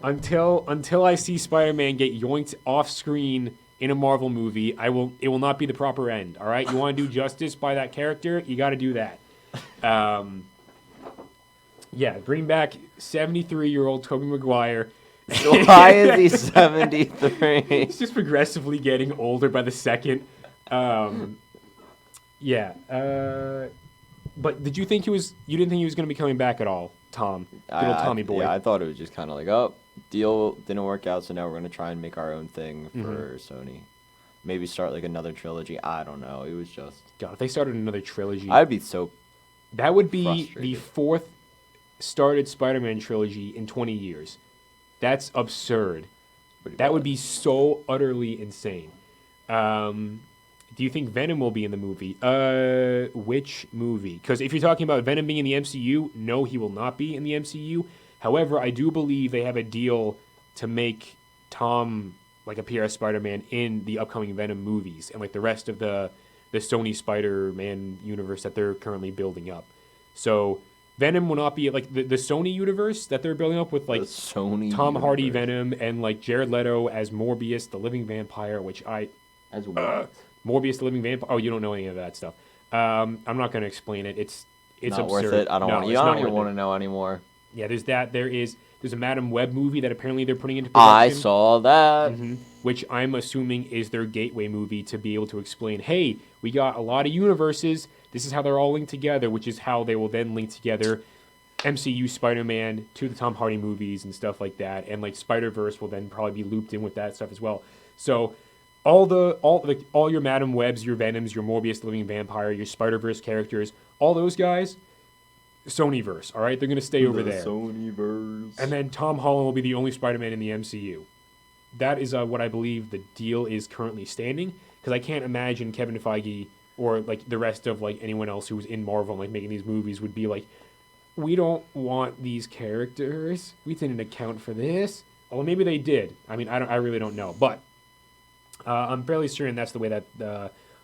Until I see Spider-Man get yoinked off screen in a Marvel movie, it will not be the proper end. All right, you want to do justice by that character, you got to do that. Yeah, bring back 73-year-old Tobey Maguire. Why is he 73? He's just progressively getting older by the second. Yeah. But did you think you didn't think he was going to be coming back at all, Tom? Good old Tommy boy. Yeah, I thought it was just kind of deal didn't work out, so now we're going to try and make our own thing for Sony. Maybe start another trilogy. I don't know. It was just... God, if they started another trilogy... I'd be so That would be frustrated. The fourth started Spider-Man trilogy in 20 years. That's absurd. That would be so utterly insane. Do you think Venom will be in the movie? Which movie? Because if you're talking about Venom being in the MCU, no, he will not be in the MCU. However, I do believe they have a deal to make Tom appear as Spider-Man in the upcoming Venom movies and the rest of the Sony Spider-Man universe that they're currently building up. So Venom will not be the Sony universe that they're building up with Tom Hardy Venom and Jared Leto as Morbius, the living vampire, which as what? Morbius, the living vampire. Oh, you don't know any of that stuff. I'm not going to explain it. It's not absurd. worth it. I don't even want to know anymore. Yeah, there's that. There's a Madam Web movie that apparently they're putting into production. I saw that. Which I'm assuming is their gateway movie to be able to explain, hey, we got a lot of universes. This is how they're all linked together, which is how they will then link together MCU Spider-Man to the Tom Hardy movies and stuff like that. And Spider-Verse will then probably be looped in with that stuff as well. So all your Madam Webs, your Venoms, your Morbius, the living vampire, your Spider-Verse characters, all those guys, Sonyverse, all right? They're going to stay over there. Sonyverse. And then Tom Holland will be the only Spider-Man in the MCU. That is what I believe the deal is currently standing, because I can't imagine Kevin Feige or the rest of anyone else who was in Marvel and making these movies would be we don't want these characters. We didn't account for this. Well, maybe they did. I mean, I really don't know, but I'm fairly certain that's the way that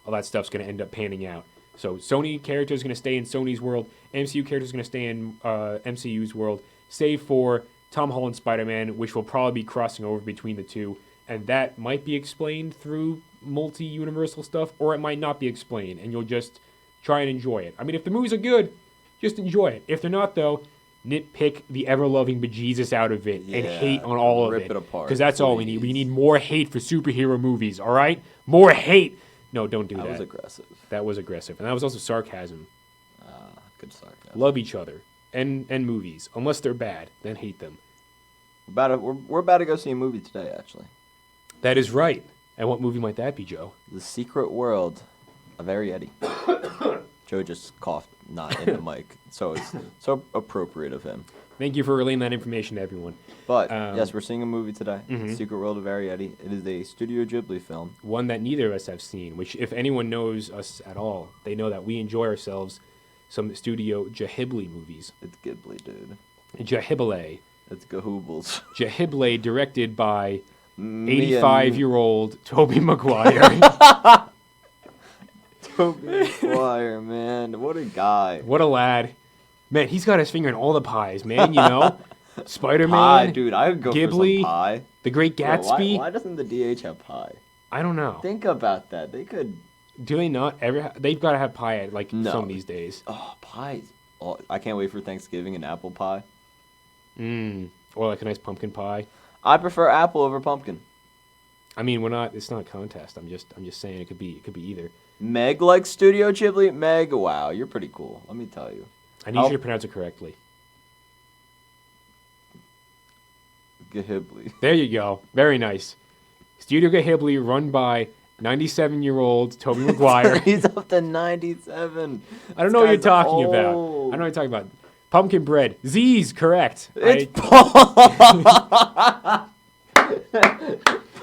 all that stuff's going to end up panning out. So Sony characters going to stay in Sony's world. MCU characters going to stay in MCU's world, save for Tom Holland Spider-Man, which will probably be crossing over between the two. And that might be explained through multi-universal stuff, or it might not be explained, and you'll just try and enjoy it. I mean, if the movies are good, just enjoy it. If they're not, though, nitpick the ever-loving bejesus out of it and hate on all of it. Rip it apart. Because that's all we need. We need more hate for superhero movies, all right? More hate. No, don't do that. That was aggressive. That was aggressive, and that was also sarcasm. Good sarcasm. Love each other and movies, unless they're bad, then hate them. We're about to go see a movie today, actually. That is right. And what movie might that be, Joe? The Secret World of Arietti. Joe just coughed, not in the mic, so it's so appropriate of him. Thank you for relaying that information to everyone. But yes, we're seeing a movie today. Mm-hmm. Secret World of Arietti. It is a Studio Ghibli film. One that neither of us have seen, which if anyone knows us at all, they know that we enjoy ourselves some Studio Ghibli movies. It's Ghibli, dude. Ghibli. It's Gahoobles. Ghibli, directed by Me 85-year-old Tobey Maguire. Tobey Maguire, man. What a guy. What a lad. Man, he's got his finger in all the pies, man, you know? Spider-Man, Pie, dude. I would go Ghibli, for some pie. The Great Bro, Gatsby. why doesn't the DH have pie? I don't know. Think about that. They could... Do they not ever? They've got to have pie at like No. some these days. Oh, pies. Oh, I can't wait for Thanksgiving and apple pie. Or like a nice pumpkin pie. I prefer apple over pumpkin. I mean, we're not. It's not a contest. I'm just saying it could be either. Meg likes Studio Ghibli. Meg, wow, you're pretty cool. Let me tell you. I need you to pronounce it correctly. Ghibli. There you go. Very nice. Studio Ghibli, run by 97-year-old Tobey Maguire. He's up to 97. I don't know what you're talking about. I don't know what you're talking about. Pumpkin bread. Z's, correct. It's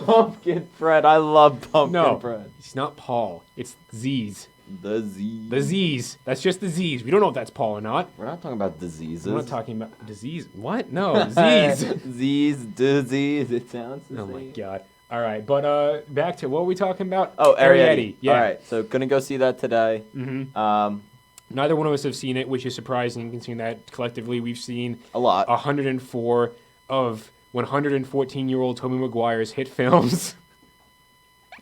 pumpkin bread. I love pumpkin bread. It's not Paul. It's Z's. The Z. The Z's. That's just the Z's. We don't know if that's Paul or not. We're not talking about diseases. We're not talking about disease. What? No, Z's. Z's, disease. It sounds the Oh same. my god. All right, but back to what were we talking about? Oh, Arietti. Yeah. All right, so gonna go see that today. Mm-hmm. Neither one of us have seen it, which is surprising considering that collectively we've seen A lot. 104 of 114-year-old Tobey Maguire's hit films.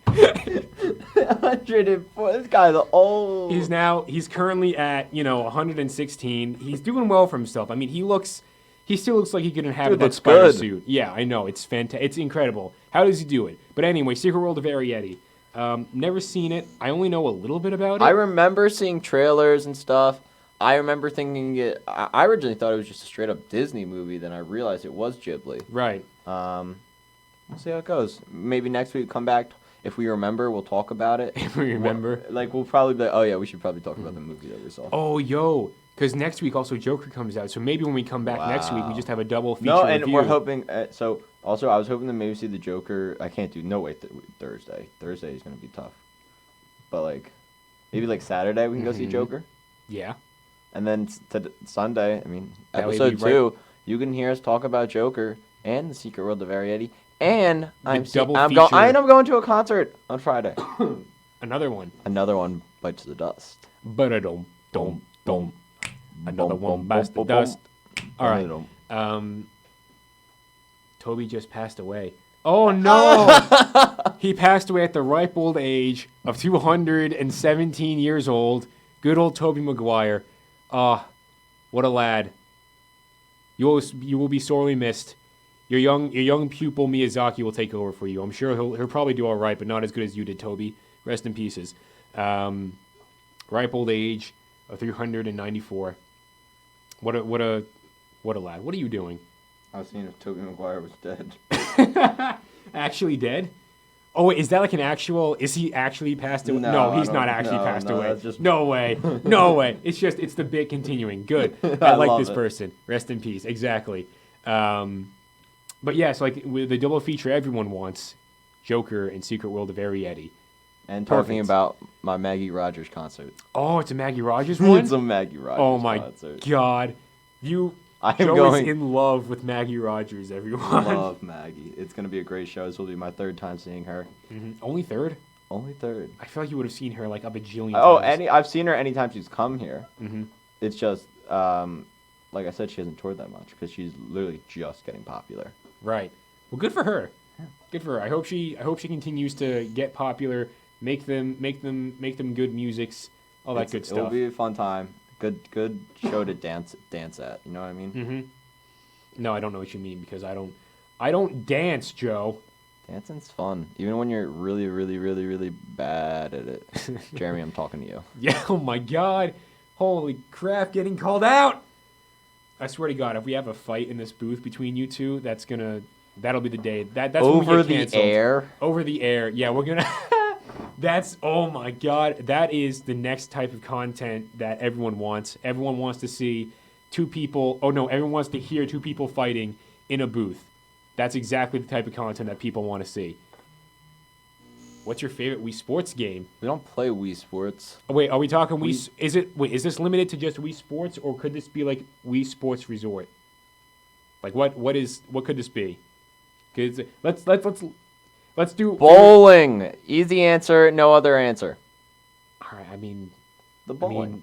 104. This guy's old. He's currently at 116. He's doing well for himself. I mean, he still looks like he could inhabit that looks spider good. suit. Yeah, I know. It's fantastic. It's incredible. How does he do it? But anyway, Secret World of Arietti. Never seen it. I only know a little bit about it. I remember seeing trailers and stuff. I remember thinking it. I originally thought it was just a straight up Disney movie. Then I realized it was Ghibli. Right. We'll see how it goes. Maybe next week come back. If we remember, we'll talk about it. If we remember. We'll probably be like, oh yeah, we should probably talk about the movie that we saw. Oh, yo. Because next week also Joker comes out. So maybe when we come back next week, we just have a double feature No, and review. we're hoping. So also, I was hoping to maybe see the Joker. I can't do. No, wait, Thursday. Thursday is gonna be tough. But maybe Saturday we can go see Joker. Yeah. And then Sunday, I mean, That would episode be 2, you can hear us talk about Joker and the Secret World of Arietti. And I'm going to a concert on Friday. Another one. Another one bites the dust. Ba-da-dum, dum, dum. Another one bites the dust. All right. Toby just passed away. Oh, no. He passed away at the ripe old age of 217 years old. Good old Toby Maguire. What a lad. You will be sorely missed. Your young pupil Miyazaki will take over for you. I'm sure he'll probably do all right, but not as good as you did, Toby. Rest in pieces. Ripe old age of 394. What a lad. What are you doing? I was seeing if Tobey Maguire was dead. Actually dead? Oh, wait, is that like an actual? Is he actually passed away? No, he's not actually passed away. That's just... No way. No way. It's the bit continuing. Good. I like this person. Rest in peace. Exactly. But yes, with the double feature everyone wants, Joker and Secret World of Arietti. And talking about my Maggie Rogers concert. Oh, it's a Maggie Rogers one? It's a Maggie Rogers Oh my concert. God. Joe is in love with Maggie Rogers, everyone. I love Maggie. It's going to be a great show. This will be my third time seeing her. Mm-hmm. Only third? Only third. I feel like you would have seen her a bajillion Oh, times. I've seen her anytime she's come here. Mm-hmm. It's just, like I said, she hasn't toured that much because she's literally just getting popular. Right. Well, good for her. Yeah. Good for her. I hope she continues to get popular, make them good musics, all that good stuff. It'll be a fun time. Good show to dance at. You know what I mean? Mm-hmm. No, I don't know what you mean because I don't dance, Joe. Dancing's fun, even when you're really, really, really, really bad at it. Jeremy, I'm talking to you. Yeah, oh my God. Holy crap, getting called out. I swear to God, if we have a fight in this booth between you two, that'll be the day. That's when we Over get the canceled. air. Over the air. Yeah, we're gonna. Oh my God, that is the next type of content that everyone wants. Everyone wants to see two people. Oh no, everyone wants to hear two people fighting in a booth. That's exactly the type of content that people want to see. What's your favorite Wii Sports game? We don't play Wii Sports. Oh, wait, are we talking Wii? Is this limited to just Wii Sports, or could this be like Wii Sports Resort? Like what could this be? 'Cause let's do Bowling. Easy answer, no other answer. All right, I mean, The bowling.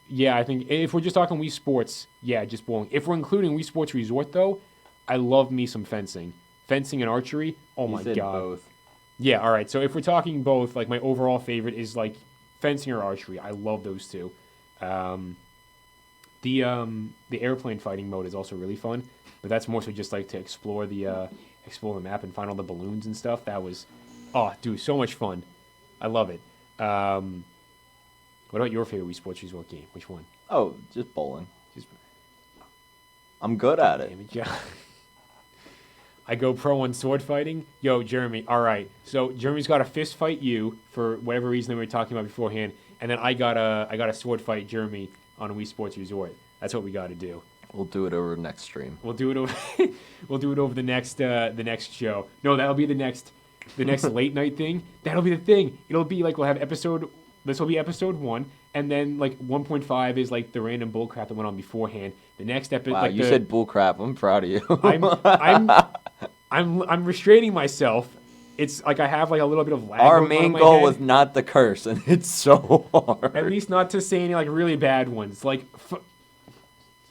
yeah. I think if we're just talking Wii Sports, yeah, just bowling. If we're including Wii Sports Resort, though, I love me some fencing and archery. Oh You my said God. both. Yeah, all right. So if we're talking both, like my overall favorite is like fencing or archery. I love those two. The airplane fighting mode is also really fun, but that's more so just like to explore the map and find all the balloons and stuff. That was, oh, dude, so much fun. I love it. What about your favorite Wii Sports Resort game? Which one? Oh, just bowling. Just, I'm good at it. damn it, yeah. I go pro on sword fighting. Yo, Jeremy, all right. So Jeremy's got to fist fight you for whatever reason that we were talking about beforehand, and then I got a sword fight Jeremy on a Wii Sports Resort. That's what we got to do. We'll do it over next stream. We'll do it over. We'll do it over the next show. No, that'll be the next late night thing. That'll be the thing. It'll be like we'll have episode. This will be episode 1, and then like 1.5 is like the random bullcrap that went on beforehand. The next episode. Wow, like you said bullcrap. I'm proud of you. I'm restraining myself. It's like I have like a little bit of lag. Our going on in main my goal head. was not the curse, and it's so hard. At least not to say any like really bad ones. Like,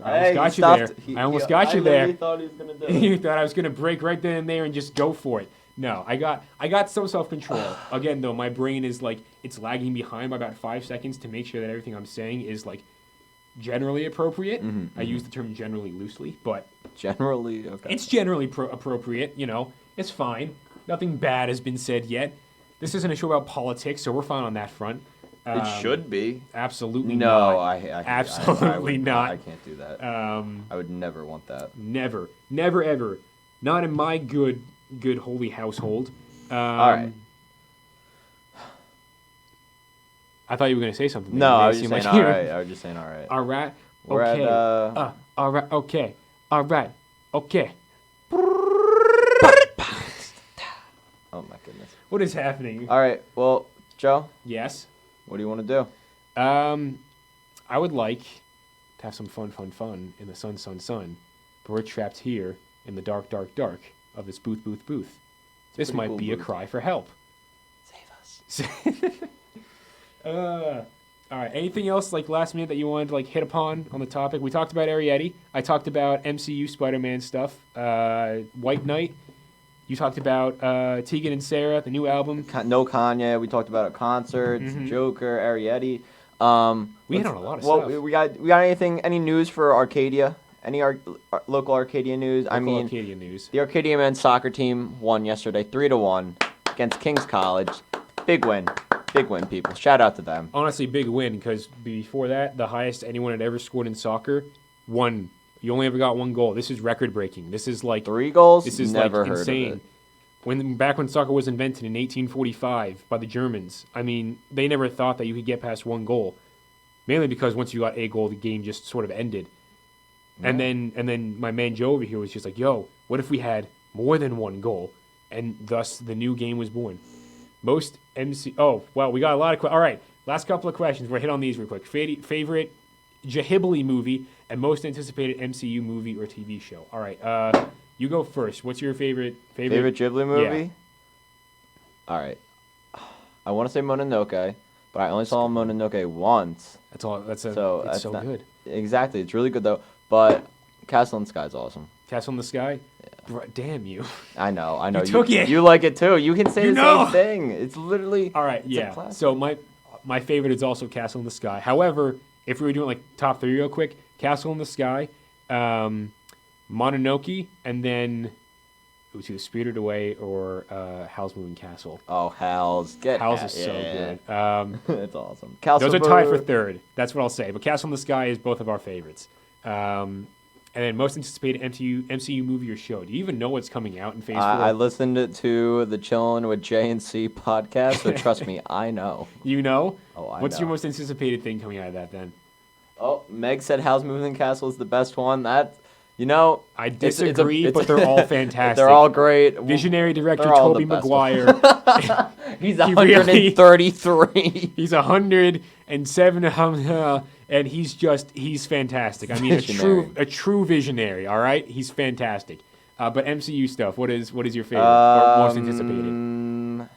Hey, I almost got you there. I almost got you there. Thought he was gonna do You it. thought I was gonna break right then and there and just go for it. No, I got some self-control. Again, though, my brain is like it's lagging behind by about 5 seconds to make sure that everything I'm saying is like generally appropriate. I use the term generally loosely, but Generally, okay. it's generally appropriate. You know, it's fine. Nothing bad has been said yet. This isn't a show about politics, so we're fine on that front. It should be. Absolutely No, not. I Absolutely would not. I can't do that. I would never want that. Never, ever. Not in my good holy household. All right. I thought you were going to say something. No, It I was seemed just saying like all you- right. I was just saying all right. All right. We're Okay. at, All right. Okay. All right. Okay. Oh my goodness. What is happening? All right. Well, Joe, Yes. what do you want to do? I would like to have some fun in the sun. But we're trapped here in the dark of this booth. This pretty might cool be a booth. cry for help. Save us. All right. Anything else like last minute that you wanted to like hit upon on the topic? We talked about Arietti. I talked about MCU Spider-Man stuff. White Knight. You talked about Tegan and Sarah, the new album. No Kanye. We talked about concerts, Mm-hmm. Joker, Arietti. We hit on a lot of well, stuff. we got any news for Arcadia? Any local Arcadia news? I mean, Arcadia news. the Arcadia men's soccer team won yesterday, 3-1 against King's College. Big win, people. Shout out to them. Honestly, big win because before that, the highest anyone had ever scored in soccer, one. You only ever got one goal. This is record breaking. This is like 3 goals. This is Never like heard insane. of it. Back when soccer was invented in 1845 by the Germans, I mean, they never thought that you could get past one goal. Mainly because once you got a goal, the game just sort of ended. Yeah. And then my man Joe over here was just like, "Yo, what if we had more than one goal?" And thus the new game was born. Most MC. Oh, well, we got a lot of. All right, last couple of questions. We'll hit on these real quick. Favorite Ghibli movie and most anticipated MCU movie or TV show. All right, you go first. What's your favorite Ghibli movie? All right. I want to say Mononoke, but I only saw Mononoke once. That's all. It's that's so not- good. Exactly. It's really good, though. But Castle in the Sky is awesome. Castle in the Sky. Damn you. I know. You took it. You like it, too. You can say You the know. same thing. It's literally... All right, it's a yeah. classic. So my favorite is also Castle in the Sky. However, if we were doing like top 3 real quick, Castle in the Sky, Mononoke, and then it was either Spirited Away or Howl's Moving Castle. Oh, Howl's Howl's is so good. It's awesome. Castle Those are tied for third. That's what I'll say. But Castle in the Sky is both of our favorites. And then most anticipated MCU movie or show. Do you even know what's coming out in Phase 4? I listened to the Chillin' with J and C podcast, so trust me, I know. You know? Oh, I What's know. your most anticipated thing coming out of that then? Oh, Meg said Howl's Moving Castle is the best one. That, you know... I disagree, but they're all fantastic. They're all great. Visionary director They're all Tobey the best Maguire. He's He really- 133. He's 107, and he's fantastic. I mean, Visionary. a true visionary. All right, he's fantastic. But MCU stuff. What is your favorite or most anticipated?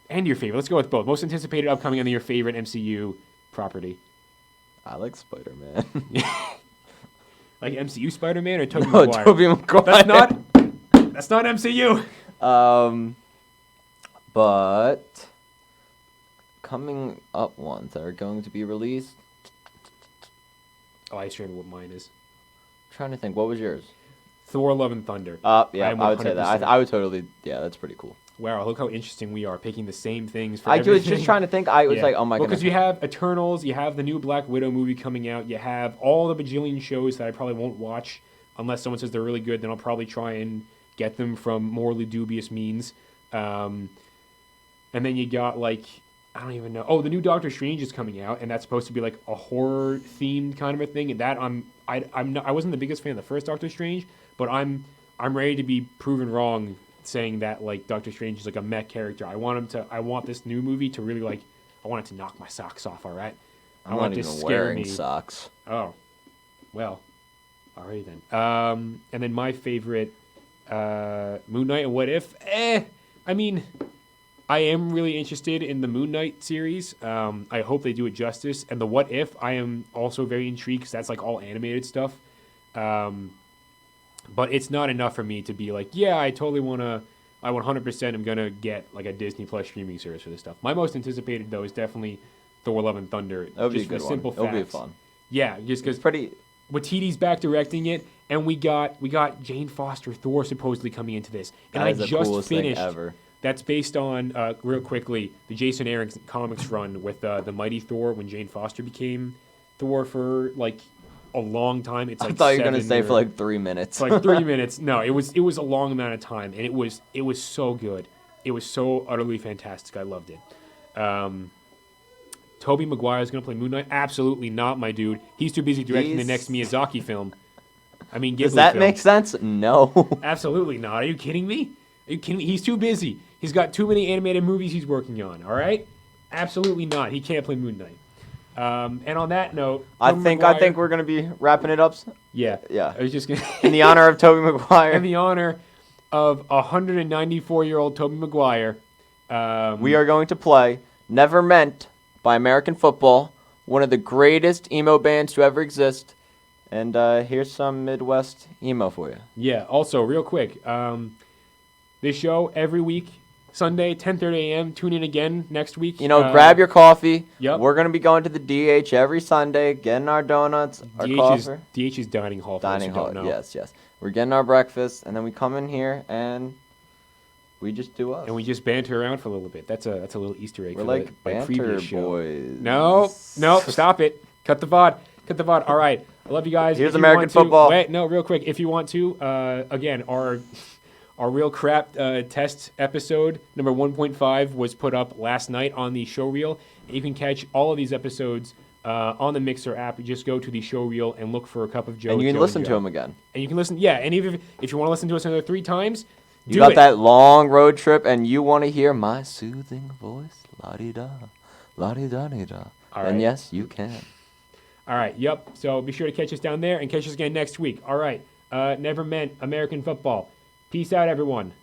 And your favorite. Let's go with both. Most anticipated upcoming and then your favorite MCU property. I like Spider-Man. Like MCU Spider-Man or Tobey No, Maguire? Tobey Maguire. That's not MCU. But coming up ones that are going to be released. Oh, I just remember what mine is. Trying to think, what was yours? Thor: Love and Thunder. Yeah, am I would say that. 100%. I would totally. Yeah, that's pretty cool. Wow, look how interesting we are, picking the same things for I everything. was just trying to think. I was like, oh my god. Because you have Eternals, you have the new Black Widow movie coming out, you have all the bajillion shows that I probably won't watch unless someone says they're really good. Then I'll probably try and get them from morally dubious means. And then you got like I don't even know. Oh, the new Doctor Strange is coming out, and that's supposed to be like a horror themed kind of a thing. And that I wasn't the biggest fan of the first Doctor Strange, but I'm ready to be proven wrong, saying that like Doctor Strange is like a mech character. I want this new movie to really like. I want it to knock my socks off. All right. I'm not even wearing socks. Oh, well, alrighty then. And then my favorite, Moon Knight and What If. I mean, I am really interested in the Moon Knight series. I hope they do it justice. And the What If, I am also very intrigued because that's like all animated stuff. But it's not enough for me to be like, yeah, I 100% am going to get like a Disney Plus streaming service for this stuff. My most anticipated, though, is definitely Thor: Love and Thunder. That would be a just good for one. simple It'll be facts. fun. Yeah, just because Pretty. Watiti's back directing it, and we got Jane Foster Thor supposedly coming into this. And That is I the just coolest thing finished. ever. That's based on real quickly the Jason Aaron's comics run with the Mighty Thor when Jane Foster became Thor for like a long time. It's like I thought you were gonna 7 say or- for like 3 minutes. for like 3 minutes. No, it was a long amount of time, and it was so good. It was so utterly fantastic. I loved it. Tobey Maguire is going to play Moon Knight? Absolutely not, my dude. He's too busy directing the next Miyazaki film. I mean, Ghibli Does that film. make sense? No. Absolutely not. Are you kidding me? Are you kidding me? He's too busy. He's got too many animated movies he's working on. All right? Absolutely not. He can't play Moon Knight. And on that note, I Tobey think Maguire- we're gonna be wrapping it up Yeah. Yeah. I was just gonna in the honor of Tobey Maguire. in the honor of 194-year-old Tobey Maguire. We are going to play Never Meant by American Football, one of the greatest emo bands to ever exist. And here's some Midwest emo for you. Yeah. Also, real quick, this show every week, Sunday, 10:30 a.m. Tune in again next week. You know, grab your coffee. Yep. We're going to be going to the DH every Sunday, getting our donuts, our coffee. DH is dining hall. For Dining those who hall, don't know. yes. We're getting our breakfast, and then we come in here, and we just do us. And we just banter around for a little bit. That's a little Easter egg. We're for like my banter previous show. boys. No, stop it. Cut the VOD. All right. I love you guys. Here's If you American want to- football. Wait, no, real quick. If you want to, again, our real crap test episode number 1.5 was put up last night on the show reel. You can catch all of these episodes on the Mixer app. You just go to the show reel and look for A Cup of Joe. And you can Joe listen Joe. to them again. And you can listen. Yeah, and even if you want to listen to us another 3 times, You do got it. that long road trip, and you want to hear my soothing voice, la-di-da, la-di-da-di-da. All And right. yes, you can. All right, yep. So be sure to catch us down there and catch us again next week. All right. Never Meant American Football. Peace out, everyone.